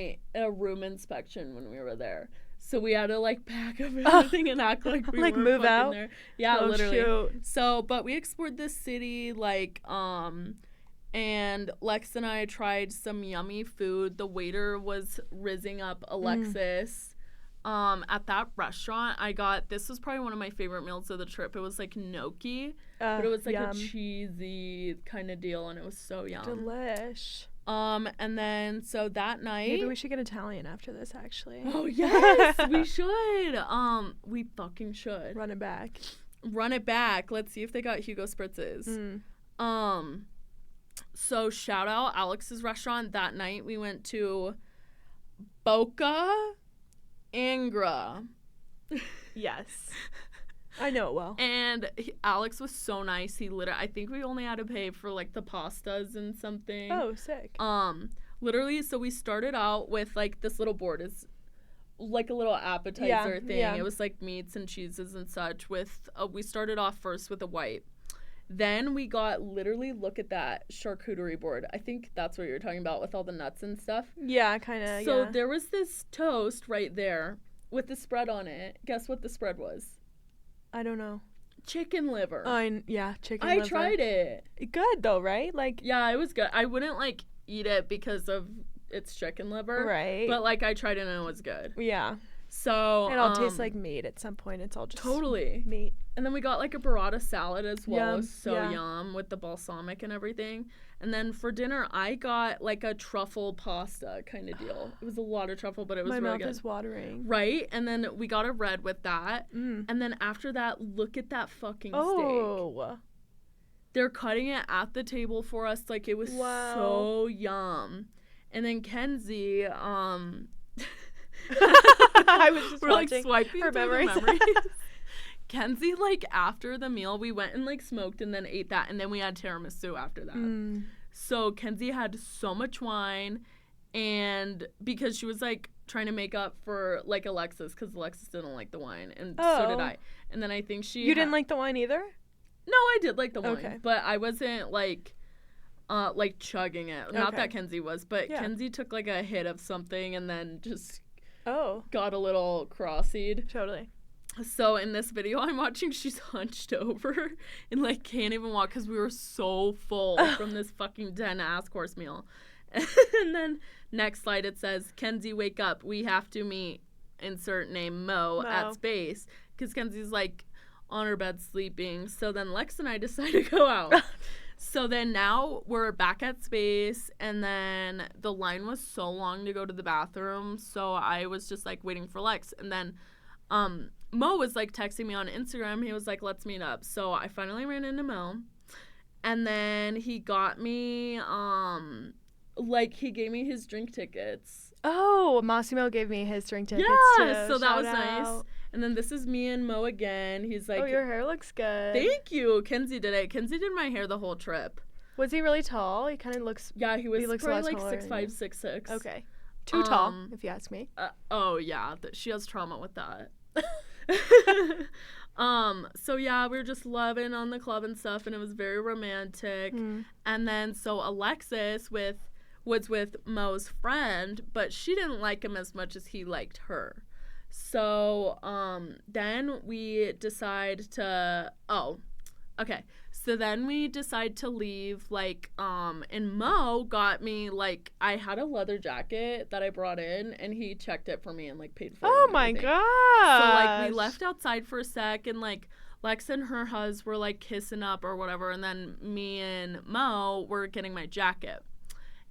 [SPEAKER 2] inspection when we were there. So we had to like pack up everything and act like we
[SPEAKER 1] Like
[SPEAKER 2] were
[SPEAKER 1] move
[SPEAKER 2] fucking
[SPEAKER 1] out?
[SPEAKER 2] there. Yeah,
[SPEAKER 1] Oh,
[SPEAKER 2] literally.
[SPEAKER 1] shoot.
[SPEAKER 2] So, but we explored this city like And Lex and I tried some yummy food. The waiter was rizzing up Alexis. At that restaurant, this was probably one of my favorite meals of the trip. It was like gnocchi, but it was like a cheesy kind of deal, and it was so yum.
[SPEAKER 1] Delish.
[SPEAKER 2] And then so that night,
[SPEAKER 1] maybe we should get Italian after this, actually.
[SPEAKER 2] Oh yes, we should. We fucking should.
[SPEAKER 1] Run it back. Let's see if they got Hugo Spritzes. So shout out Alex's restaurant. That night we went to Boca Angra. Yes. I know it well.
[SPEAKER 2] And Alex was so nice. I think we only had to pay for like the pastas and something.
[SPEAKER 1] Oh, sick.
[SPEAKER 2] Literally, so we started out with like this little board. It's like a little appetizer thing. Yeah. It was like meats and cheeses and such. We started off first with a white. Then we got, literally, look at that charcuterie board. I think that's what you're talking about with all the nuts and stuff.
[SPEAKER 1] Yeah, kind of,
[SPEAKER 2] So there was this toast right there with the spread on it. Guess what the spread was?
[SPEAKER 1] I don't know.
[SPEAKER 2] Chicken liver.
[SPEAKER 1] Chicken liver.
[SPEAKER 2] I tried it.
[SPEAKER 1] Good, though, right? Like,
[SPEAKER 2] yeah, it was good. I wouldn't, like, eat it because of its chicken liver.
[SPEAKER 1] Right.
[SPEAKER 2] But, like, I tried it and it was good.
[SPEAKER 1] Yeah.
[SPEAKER 2] So
[SPEAKER 1] it all tastes like meat at some point. It's all just meat.
[SPEAKER 2] And then we got like a burrata salad as well.
[SPEAKER 1] Yum.
[SPEAKER 2] It was so yum with the balsamic and everything. And then for dinner, I got like a truffle pasta kind of deal. It was a lot of truffle, but it was really good.
[SPEAKER 1] My mouth is watering.
[SPEAKER 2] Right? And then we got a red with that. And then after that, look at that fucking steak. They're cutting it at the table for us. Like, it was so yum. And then Kenzie,
[SPEAKER 1] I was just
[SPEAKER 2] we're like swiping
[SPEAKER 1] her
[SPEAKER 2] through
[SPEAKER 1] memories.
[SPEAKER 2] the memories. Kenzie, like, after the meal, we went and like smoked and then ate that, and then we had tiramisu after that. So Kenzie had so much wine, and because she was like trying to make up for like Alexis, because Alexis didn't like the wine, and so did I. And then I think you
[SPEAKER 1] didn't like the wine either?
[SPEAKER 2] No, I did like the wine, but I wasn't like chugging it. Not that Kenzie was, but Kenzie took like a hit of something and then just got a little cross-eyed.
[SPEAKER 1] Totally.
[SPEAKER 2] So in this video I'm watching, she's hunched over and like can't even walk because we were so full from this fucking 10-ass course meal. And then next slide it says, Kenzie, wake up. We have to meet, insert name, Mo. At space. Because Kenzie's like on her bed sleeping. So then Lex and I decide to go out. So then now we're back at space, and then the line was so long to go to the bathroom, so I was just like waiting for Lex. And then Mo was like texting me on Instagram. He was like, let's meet up. So I finally ran into Mo, and then he got me he gave me his drink tickets.
[SPEAKER 1] Oh, Massimo gave me his drink tickets
[SPEAKER 2] too. So that was nice. And then this is me and Mo again. He's like,
[SPEAKER 1] oh, your hair looks good.
[SPEAKER 2] Thank you. Kenzie did it. Kenzie did my hair the whole trip.
[SPEAKER 1] Was he really tall? He kind of looks.
[SPEAKER 2] Yeah, he looks probably like 6'5", 6'6".
[SPEAKER 1] Okay. Too tall, if you ask me.
[SPEAKER 2] Oh yeah, she has trauma with that. So yeah, we were just loving on the club and stuff, and it was very romantic. And then so Alexis was with Mo's friend, but she didn't like him as much as he liked her. So then we decide to So then we decide to leave, and Mo got me, I had a leather jacket that I brought in, and he checked it for me and, paid for it.
[SPEAKER 1] Oh, my gosh.
[SPEAKER 2] So, we left outside for a sec, and, Lex and her hus were, kissing up or whatever, and then me and Mo were getting my jacket.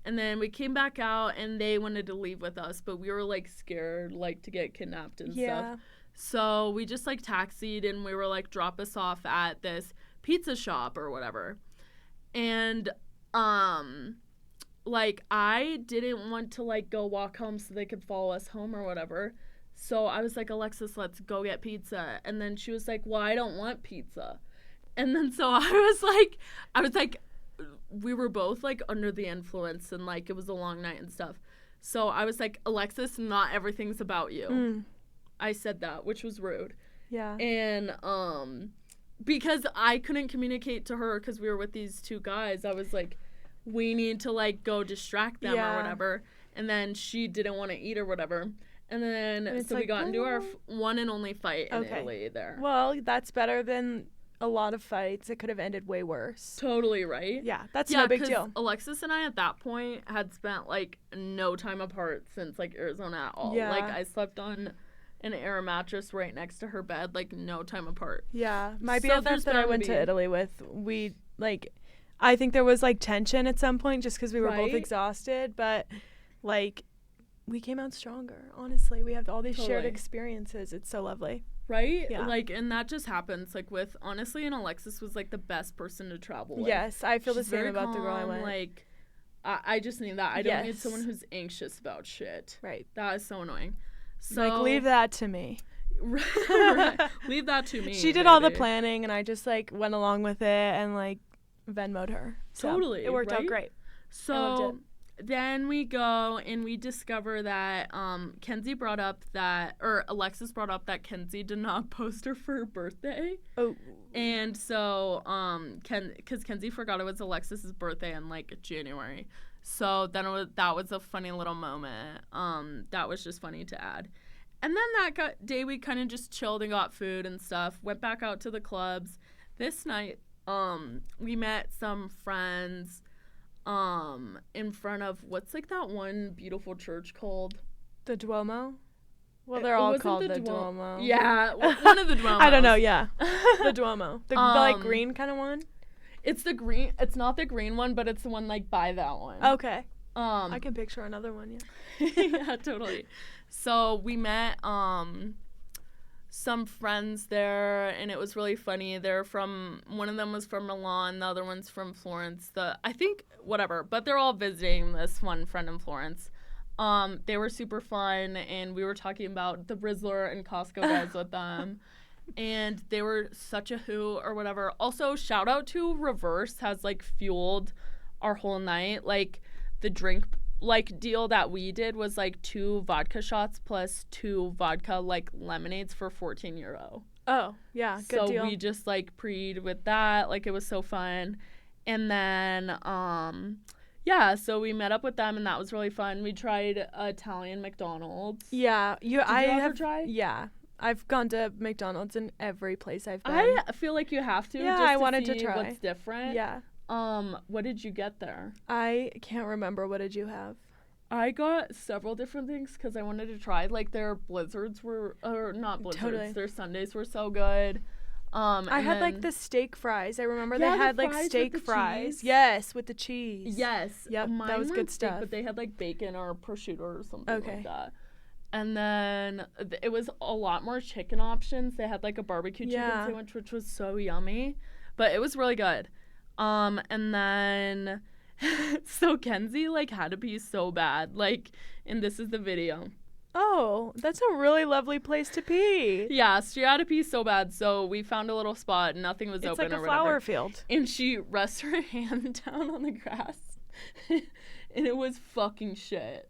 [SPEAKER 2] And then we came back out, and they wanted to leave with us, but we were, scared, to get kidnapped and stuff. So we just, taxied, and we were, drop us off at this pizza shop or whatever. And, I didn't want to, go walk home so they could follow us home or whatever. So I was like, Alexis, let's go get pizza. And then she was like, well, I don't want pizza. And then so I was like, we were both, under the influence, and, it was a long night and stuff. So I was like, Alexis, not everything's about you. I said that, which was rude.
[SPEAKER 1] Yeah.
[SPEAKER 2] And, because I couldn't communicate to her because we were with these two guys, I was like, we need to, go distract them or whatever. And then she didn't want to eat or whatever. And then, so we got into our one and only fight in Italy there.
[SPEAKER 1] Well, that's better than a lot of fights. It could have ended way worse.
[SPEAKER 2] Totally, right?
[SPEAKER 1] Yeah, that's no big
[SPEAKER 2] 'cause
[SPEAKER 1] deal.
[SPEAKER 2] Alexis and I at that point had spent like no time apart since like Arizona at all.
[SPEAKER 1] Yeah.
[SPEAKER 2] Like I slept on an air mattress right next to her bed, like no time apart.
[SPEAKER 1] Yeah, my
[SPEAKER 2] So
[SPEAKER 1] BFF
[SPEAKER 2] there's
[SPEAKER 1] that I
[SPEAKER 2] bound
[SPEAKER 1] went
[SPEAKER 2] to
[SPEAKER 1] to
[SPEAKER 2] be-
[SPEAKER 1] Italy with, we like, I think there was like tension at some point just because we were both
[SPEAKER 2] Right?
[SPEAKER 1] exhausted, but like, we came out stronger. Honestly, we have all these shared
[SPEAKER 2] Totally.
[SPEAKER 1] experiences. It's so lovely.
[SPEAKER 2] Right?
[SPEAKER 1] Yeah.
[SPEAKER 2] Like, and that just happens like with honestly, and Alexis was like the best person to travel with.
[SPEAKER 1] Yes, I feel
[SPEAKER 2] She's
[SPEAKER 1] the same
[SPEAKER 2] very
[SPEAKER 1] about the girl I
[SPEAKER 2] calm,
[SPEAKER 1] went.
[SPEAKER 2] Like, I just need that. I don't need
[SPEAKER 1] Yes.
[SPEAKER 2] someone who's anxious about shit.
[SPEAKER 1] Right.
[SPEAKER 2] That is so annoying. So
[SPEAKER 1] Like, leave that to me.
[SPEAKER 2] right. Leave that to me.
[SPEAKER 1] She did all the
[SPEAKER 2] baby.
[SPEAKER 1] planning, and I just like went along with it and like Venmo'd her. So
[SPEAKER 2] Totally,
[SPEAKER 1] it worked out
[SPEAKER 2] right?
[SPEAKER 1] great.
[SPEAKER 2] So then we go and we discover that Kenzie brought up that, or Alexis brought up that Kenzie did not post her for her birthday.
[SPEAKER 1] Oh,
[SPEAKER 2] And so, because Kenzie forgot it was Alexis's birthday in like January, so then that was a funny little moment. That was just funny to add. And then that day we kind of just chilled and got food and stuff. Went back out to the clubs. This night, we met some friends, in front of what's like that one beautiful church called?
[SPEAKER 1] the Duomo. Well,
[SPEAKER 2] It
[SPEAKER 1] they're all
[SPEAKER 2] wasn't
[SPEAKER 1] called
[SPEAKER 2] the
[SPEAKER 1] the
[SPEAKER 2] Duomo.
[SPEAKER 1] Duomo.
[SPEAKER 2] Yeah, one of the Duomos.
[SPEAKER 1] I don't know. Yeah, the Duomo, the like green kind of one.
[SPEAKER 2] It's the green. It's not the green one, but it's the one like by that one.
[SPEAKER 1] Okay,
[SPEAKER 2] I
[SPEAKER 1] I can picture another one. Yeah.
[SPEAKER 2] yeah, totally. So we met some friends there, and it was really funny. They're from, one of them was from Milan, the other one's from Florence. I think whatever, but they're all visiting this one friend in Florence. They were super fun, and we were talking about the Rizzler and Costco guys with them. And they were such a hoot or whatever. Also, shout out to Reverse has like fueled our whole night. Like the drink like deal that we did was like 2 vodka shots plus 2 vodka like lemonades for €14.
[SPEAKER 1] Oh, yeah, good
[SPEAKER 2] so
[SPEAKER 1] deal.
[SPEAKER 2] we just like preed with that. Like it was so fun. And then yeah, so we met up with them and that was really fun. We tried Italian McDonald's.
[SPEAKER 1] Yeah,
[SPEAKER 2] I ever try?
[SPEAKER 1] Yeah, I've gone to McDonald's in every place I've been.
[SPEAKER 2] I feel like you have to.
[SPEAKER 1] Yeah,
[SPEAKER 2] just
[SPEAKER 1] I
[SPEAKER 2] to
[SPEAKER 1] wanted to
[SPEAKER 2] see
[SPEAKER 1] try.
[SPEAKER 2] what's different.
[SPEAKER 1] Yeah,
[SPEAKER 2] What did you get there?
[SPEAKER 1] I can't remember. What did you have?
[SPEAKER 2] I got several different things because I wanted to try. Like their blizzards were, or not blizzards.
[SPEAKER 1] Totally.
[SPEAKER 2] Their sundaes were so good.
[SPEAKER 1] I had like the steak fries. I remember
[SPEAKER 2] Yeah,
[SPEAKER 1] they
[SPEAKER 2] the
[SPEAKER 1] had like
[SPEAKER 2] fries with
[SPEAKER 1] steak
[SPEAKER 2] the
[SPEAKER 1] fries.
[SPEAKER 2] cheese.
[SPEAKER 1] Yes, with the cheese.
[SPEAKER 2] Yes.
[SPEAKER 1] Yep,
[SPEAKER 2] Mine
[SPEAKER 1] that was good
[SPEAKER 2] weren't steak,
[SPEAKER 1] stuff.
[SPEAKER 2] but they had like bacon or prosciutto or something
[SPEAKER 1] Okay.
[SPEAKER 2] like that. And then it was a lot more chicken options. They had like a barbecue chicken
[SPEAKER 1] Yeah.
[SPEAKER 2] sandwich, which was so yummy. But it was really good. And then so Kenzie like had to pee so bad. Like, and this is the video.
[SPEAKER 1] Oh, that's a really lovely place to pee.
[SPEAKER 2] Yeah, she had to pee so bad. So we found a little spot. Nothing was
[SPEAKER 1] It's
[SPEAKER 2] open
[SPEAKER 1] like a
[SPEAKER 2] or whatever.
[SPEAKER 1] flower field.
[SPEAKER 2] And she rests her hand down on the grass. And it was fucking shit.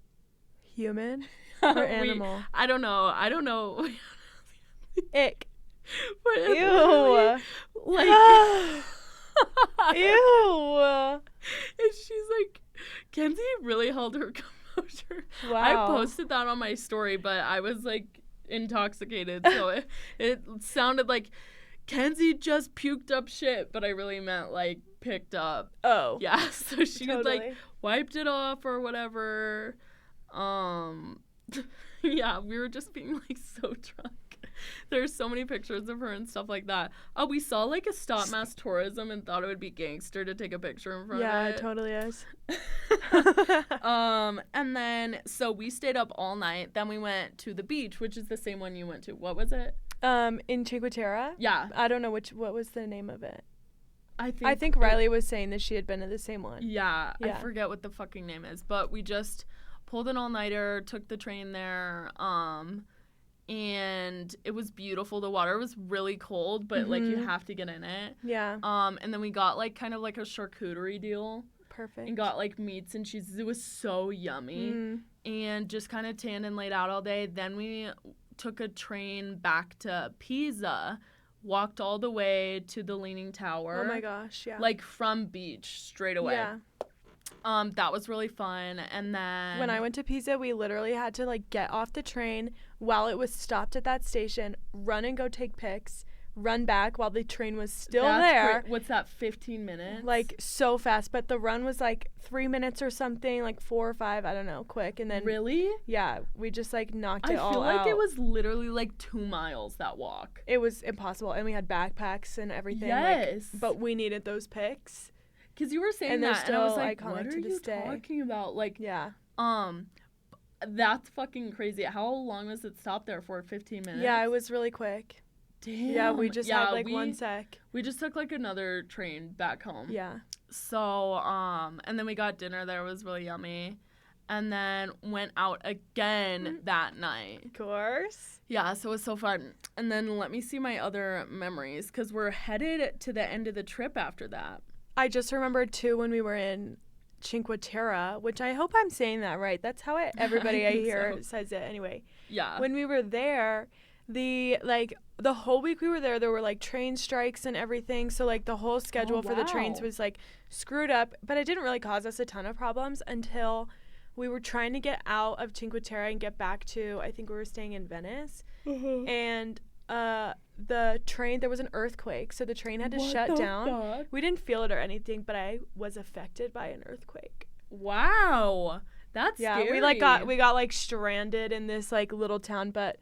[SPEAKER 1] Human or animal?
[SPEAKER 2] I don't know.
[SPEAKER 1] Ick.
[SPEAKER 2] But it
[SPEAKER 1] Ew.
[SPEAKER 2] literally, like,
[SPEAKER 1] Ew.
[SPEAKER 2] and she's like, Kenzie really held her composure.
[SPEAKER 1] Wow.
[SPEAKER 2] I posted that on my story, but I was like intoxicated, so it sounded like Kenzie just puked up shit, but I really meant like picked up.
[SPEAKER 1] Oh.
[SPEAKER 2] Yeah, so she was like
[SPEAKER 1] Totally.
[SPEAKER 2] wiped it off or whatever. Yeah, we were just being like so drunk. There's so many pictures of her and stuff like that. Oh, we saw like a stop mass tourism and thought it would be gangster to take a picture in front
[SPEAKER 1] Yeah,
[SPEAKER 2] of it.
[SPEAKER 1] it totally is.
[SPEAKER 2] And then so we stayed up all night. Then we went to the beach, which is the same one you went to. What was it?
[SPEAKER 1] In Cinque Terre.
[SPEAKER 2] Yeah,
[SPEAKER 1] I don't know what was the name of it.
[SPEAKER 2] I
[SPEAKER 1] think Riley was saying that she had been to the same one.
[SPEAKER 2] Yeah, I
[SPEAKER 1] Yeah.
[SPEAKER 2] forget what the fucking name is, but we just pulled an all-nighter, took the train there, and it was beautiful. The water was really cold, but like you have to get in it.
[SPEAKER 1] Yeah.
[SPEAKER 2] And then we got like kind of like a charcuterie deal
[SPEAKER 1] Perfect.
[SPEAKER 2] and got like meats and cheeses. It was so yummy. And just kind of tanned and laid out all day. Then we took a train back to Pisa, walked all the way to the Leaning Tower.
[SPEAKER 1] Oh my gosh, yeah.
[SPEAKER 2] Like from beach straight away.
[SPEAKER 1] Yeah.
[SPEAKER 2] That was really fun. And then
[SPEAKER 1] When I went to Pisa, we literally had to like get off the train while it was stopped at that station, run and go take pics, run back while the train was still there.
[SPEAKER 2] What's that, 15 minutes?
[SPEAKER 1] Like, so fast. But the run was, like, 3 minutes or something, like 4 or 5, I don't know, quick. And then...
[SPEAKER 2] Really?
[SPEAKER 1] Yeah, we just, like, knocked it all out.
[SPEAKER 2] I feel like it was literally, like, 2 miles, that walk.
[SPEAKER 1] It was impossible. And we had backpacks and everything.
[SPEAKER 2] Yes.
[SPEAKER 1] Like, but we needed those pics.
[SPEAKER 2] Because you were saying
[SPEAKER 1] and
[SPEAKER 2] that, and I was like,
[SPEAKER 1] iconic
[SPEAKER 2] what are you talking about? Like,
[SPEAKER 1] yeah.
[SPEAKER 2] That's fucking crazy. How long was it stopped there for? 15 minutes?
[SPEAKER 1] Yeah, it was really quick.
[SPEAKER 2] Damn.
[SPEAKER 1] Yeah, we just had, like, 1 sec.
[SPEAKER 2] We just took, like, another train back home.
[SPEAKER 1] Yeah.
[SPEAKER 2] So, and then we got dinner there. It was really yummy. And then went out again that night.
[SPEAKER 1] Of course.
[SPEAKER 2] Yeah, so it was so fun. And then let me see my other memories, because we're headed to the end of the trip after that.
[SPEAKER 1] I just remembered, too, when we were in Cinque Terre, which I hope I'm saying that right. That's how everybody I hear says it anyway.
[SPEAKER 2] Yeah.
[SPEAKER 1] When we were there, the whole week we were there were, like, train strikes and everything. So, like, the whole schedule for the trains was, like, screwed up. But it didn't really cause us a ton of problems until we were trying to get out of Cinque Terre and get back to, I think we were staying in Venice. Mm-hmm. And the train, there was an earthquake, so the train had to shut down. Fuck? We didn't feel it or anything, but I was affected by an earthquake.
[SPEAKER 2] Wow. That's scary.
[SPEAKER 1] We got like stranded in this, like, little town, but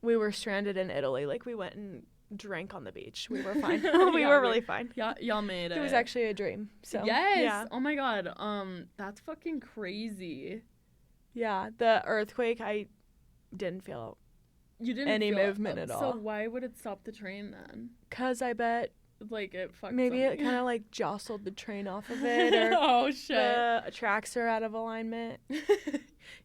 [SPEAKER 1] we were stranded in Italy. Like, we went and drank on the beach. We were fine. we were really fine.
[SPEAKER 2] Yeah, y'all made it.
[SPEAKER 1] It was actually a dream. So
[SPEAKER 2] yes.
[SPEAKER 1] Yeah.
[SPEAKER 2] Oh my god. That's fucking crazy.
[SPEAKER 1] Yeah, the earthquake, I didn't feel
[SPEAKER 2] you didn't
[SPEAKER 1] any
[SPEAKER 2] feel
[SPEAKER 1] movement at all.
[SPEAKER 2] So why would it stop the train then?
[SPEAKER 1] 'Cause I bet,
[SPEAKER 2] like, it fucked
[SPEAKER 1] maybe
[SPEAKER 2] something.
[SPEAKER 1] it kind of, like, jostled the train off of it, or
[SPEAKER 2] oh shit,
[SPEAKER 1] the tracks are out of alignment.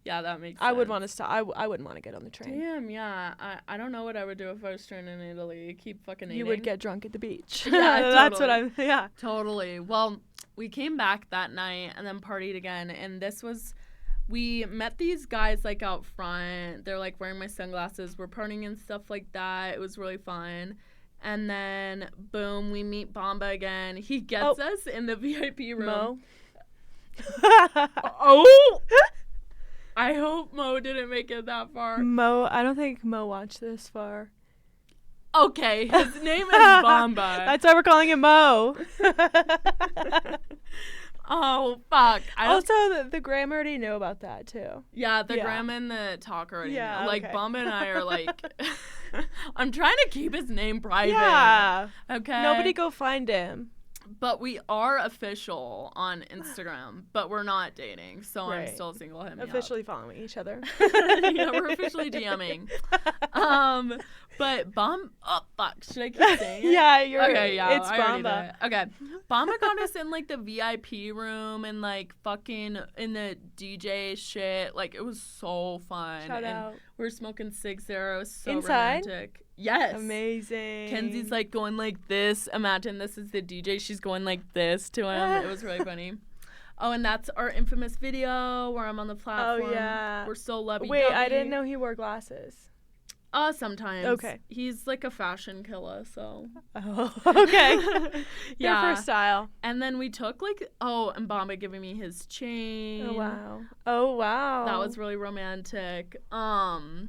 [SPEAKER 2] Yeah, that makes sense.
[SPEAKER 1] I would want to stop. I wouldn't want to get on the train.
[SPEAKER 2] Damn, yeah. I don't know what I would do if I was stranded in Italy. Keep fucking eating.
[SPEAKER 1] You would get drunk at the beach.
[SPEAKER 2] Yeah,
[SPEAKER 1] That's what I'm. Yeah,
[SPEAKER 2] totally. Well, we came back that night and then partied again, and this was. We met these guys, like, out front. They're, like, wearing my sunglasses. We're partying and stuff like that. It was really fun. And then, boom, we meet Bamba again. He gets us in the VIP room.
[SPEAKER 1] Mo.
[SPEAKER 2] Oh! I hope Mo didn't make it that far.
[SPEAKER 1] Mo, I don't think Mo watched this far.
[SPEAKER 2] Okay, his name is Bamba.
[SPEAKER 1] That's why we're calling him Mo.
[SPEAKER 2] Oh, fuck.
[SPEAKER 1] Also, the Graham already knew about that, too.
[SPEAKER 2] Yeah, the Graham and the talk already knew. Like,
[SPEAKER 1] okay.
[SPEAKER 2] Bamba and I are, like... I'm trying to keep his name private.
[SPEAKER 1] Yeah.
[SPEAKER 2] Okay?
[SPEAKER 1] Nobody go find him.
[SPEAKER 2] But we are official on Instagram, but we're not dating, so
[SPEAKER 1] Right.
[SPEAKER 2] I'm still single. Hit me
[SPEAKER 1] Officially following each other.
[SPEAKER 2] Yeah, we're officially DMing. But oh fuck, should I keep saying it?
[SPEAKER 1] Yeah, you're
[SPEAKER 2] okay. Yeah,
[SPEAKER 1] it's
[SPEAKER 2] I already
[SPEAKER 1] Bamba.
[SPEAKER 2] did it. Okay, Bamba got us in, like, the VIP room and, like, fucking in the DJ shit. Like, it was so fun.
[SPEAKER 1] Shout
[SPEAKER 2] and
[SPEAKER 1] out.
[SPEAKER 2] We were smoking cigs there. It was so
[SPEAKER 1] Inside?
[SPEAKER 2] romantic. Yes.
[SPEAKER 1] Amazing.
[SPEAKER 2] Kenzie's, like, going like this. Imagine this is the DJ. She's going like this to him. It was really funny. Oh, and that's our infamous video where I'm on the platform.
[SPEAKER 1] Oh, yeah.
[SPEAKER 2] We're so lovey-dovey.
[SPEAKER 1] Wait, I didn't know he wore glasses.
[SPEAKER 2] Sometimes.
[SPEAKER 1] Okay.
[SPEAKER 2] He's, like, a fashion killer, so.
[SPEAKER 1] Oh, okay.
[SPEAKER 2] Yeah.
[SPEAKER 1] Good for style.
[SPEAKER 2] And then we took, like, and Bamba giving me his chain.
[SPEAKER 1] Oh, wow.
[SPEAKER 2] That was really romantic. And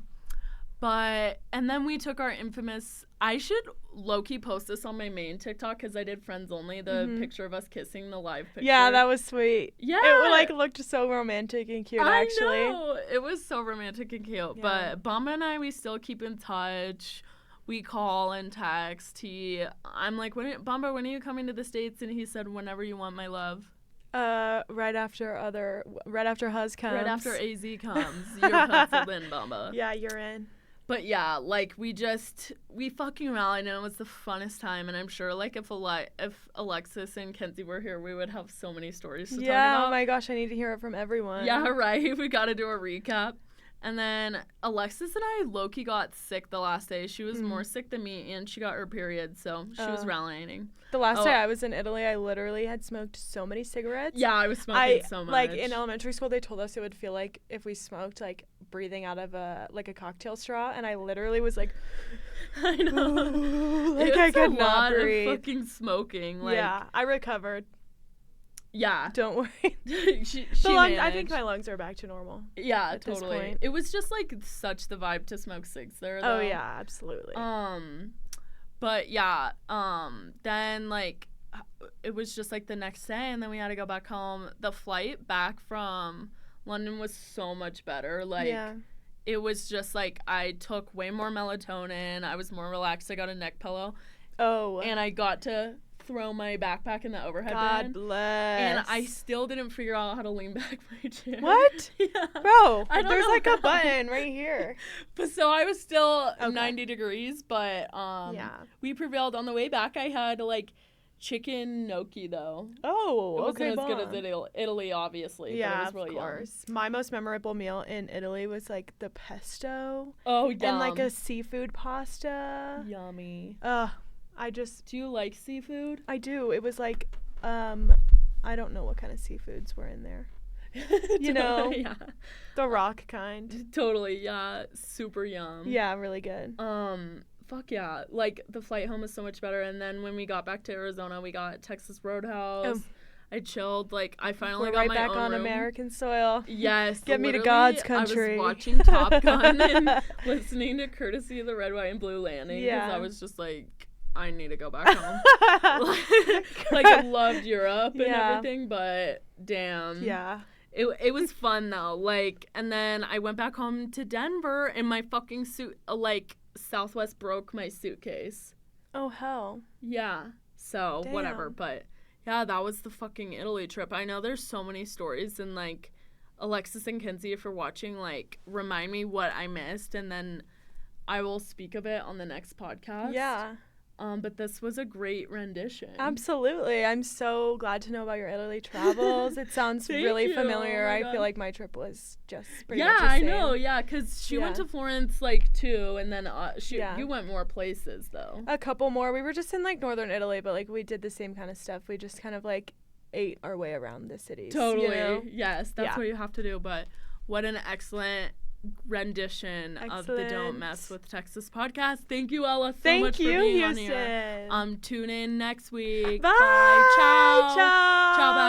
[SPEAKER 2] then we took our infamous, I should low-key post this on my main TikTok because I did friends only, the picture of us kissing, the live picture.
[SPEAKER 1] Yeah, that was sweet.
[SPEAKER 2] Yeah.
[SPEAKER 1] It, like, looked so romantic and cute, actually.
[SPEAKER 2] I know. It was so romantic and cute.
[SPEAKER 1] Yeah.
[SPEAKER 2] But Bamba and I, we still keep in touch. We call and text. I'm like, Bamba, when are you coming to the States? And he said, whenever you want, my love.
[SPEAKER 1] Right after Huz comes.
[SPEAKER 2] Right after AZ comes. You're penciled in, Bamba.
[SPEAKER 1] Yeah, you're in.
[SPEAKER 2] But yeah, like, we fucking rallied, and it was the funnest time. And I'm sure, like, if Alexis and Kenzie were here, we would have so many stories to talk about.
[SPEAKER 1] Yeah, oh my gosh, I need to hear it from everyone.
[SPEAKER 2] Yeah, right. We got to do a recap. And then Alexis and I low-key got sick the last day. She was more sick than me, and she got her period, so she was rallying.
[SPEAKER 1] The last day I was in Italy, I literally had smoked so many cigarettes.
[SPEAKER 2] Yeah, I was smoking so much.
[SPEAKER 1] Like, in elementary school, they told us it would feel like if we smoked, like, breathing out of a cocktail straw, and I literally was like...
[SPEAKER 2] I know.
[SPEAKER 1] Like, I could not breathe.
[SPEAKER 2] Of fucking smoking. Like,
[SPEAKER 1] yeah, I recovered.
[SPEAKER 2] Yeah.
[SPEAKER 1] Don't worry.
[SPEAKER 2] she
[SPEAKER 1] I think my lungs are back to normal.
[SPEAKER 2] Yeah, totally. It was just, like, such the vibe to smoke cigs there, though.
[SPEAKER 1] Oh, yeah, absolutely.
[SPEAKER 2] But yeah, then like it was just like the next day, and then we had to go back home. The flight back from London was so much better. Like it was just like I took way more melatonin. I was more relaxed. I got a neck pillow. Oh. And I got to throw my backpack in the overhead bin.
[SPEAKER 1] God bless.
[SPEAKER 2] And I still didn't figure out how to lean back my chair.
[SPEAKER 1] What?
[SPEAKER 2] Yeah.
[SPEAKER 1] Bro, there's like a button right here.
[SPEAKER 2] But so I was still 90 degrees, but we prevailed. On the way back, I had like chicken gnocchi though.
[SPEAKER 1] Oh,
[SPEAKER 2] it wasn't as good as Italy, obviously.
[SPEAKER 1] Yeah,
[SPEAKER 2] but it was really
[SPEAKER 1] of course. My most memorable meal in Italy was like the pesto.
[SPEAKER 2] Oh, yum.
[SPEAKER 1] And like a seafood pasta.
[SPEAKER 2] Yummy.
[SPEAKER 1] Do
[SPEAKER 2] you like seafood?
[SPEAKER 1] I do. It was like, I don't know what kind of seafoods were in there. You know? Yeah. The rock kind.
[SPEAKER 2] Totally, yeah. Super yum.
[SPEAKER 1] Yeah, really good.
[SPEAKER 2] Fuck yeah. Like, the flight home was so much better. And then when we got back to Arizona, we got Texas Roadhouse. I chilled. Like, I finally got my own room.
[SPEAKER 1] Right back on American soil.
[SPEAKER 2] Yes.
[SPEAKER 1] Get me to God's country.
[SPEAKER 2] I was watching Top Gun and listening to Courtesy of the Red, White, and Blue Landing. Because I was just like, I need to go back home. Like, I loved Europe and everything, but damn.
[SPEAKER 1] Yeah.
[SPEAKER 2] It was fun, though. Like, and then I went back home to Denver, and my fucking suit, like, Southwest broke my suitcase.
[SPEAKER 1] Oh, hell.
[SPEAKER 2] Yeah. So, whatever. But, yeah, that was the fucking Italy trip. I know there's so many stories, and, like, Alexis and Kinsey, if you're watching, like, remind me what I missed, and then I will speak of it on the next podcast.
[SPEAKER 1] Yeah.
[SPEAKER 2] But this was a great rendition.
[SPEAKER 1] Absolutely. I'm so glad to know about your Italy travels. It sounds really familiar. I feel like my trip was just pretty much the same.
[SPEAKER 2] Yeah, I know. Yeah, because she went to Florence, like, too, and then you went more places, though.
[SPEAKER 1] A couple more. We were just in, like, northern Italy, but, like, we did the same kind of stuff. We just kind of, like, ate our way around the cities.
[SPEAKER 2] Totally.
[SPEAKER 1] You know?
[SPEAKER 2] Yes, that's what you have to do. But what an excellent rendition of the Don't Mess with Texas podcast. Thank you, Ella, so much for being on here. Tune in next week.
[SPEAKER 1] Bye.
[SPEAKER 2] Bye. Ciao.
[SPEAKER 1] Ciao.
[SPEAKER 2] Ciao. Bye.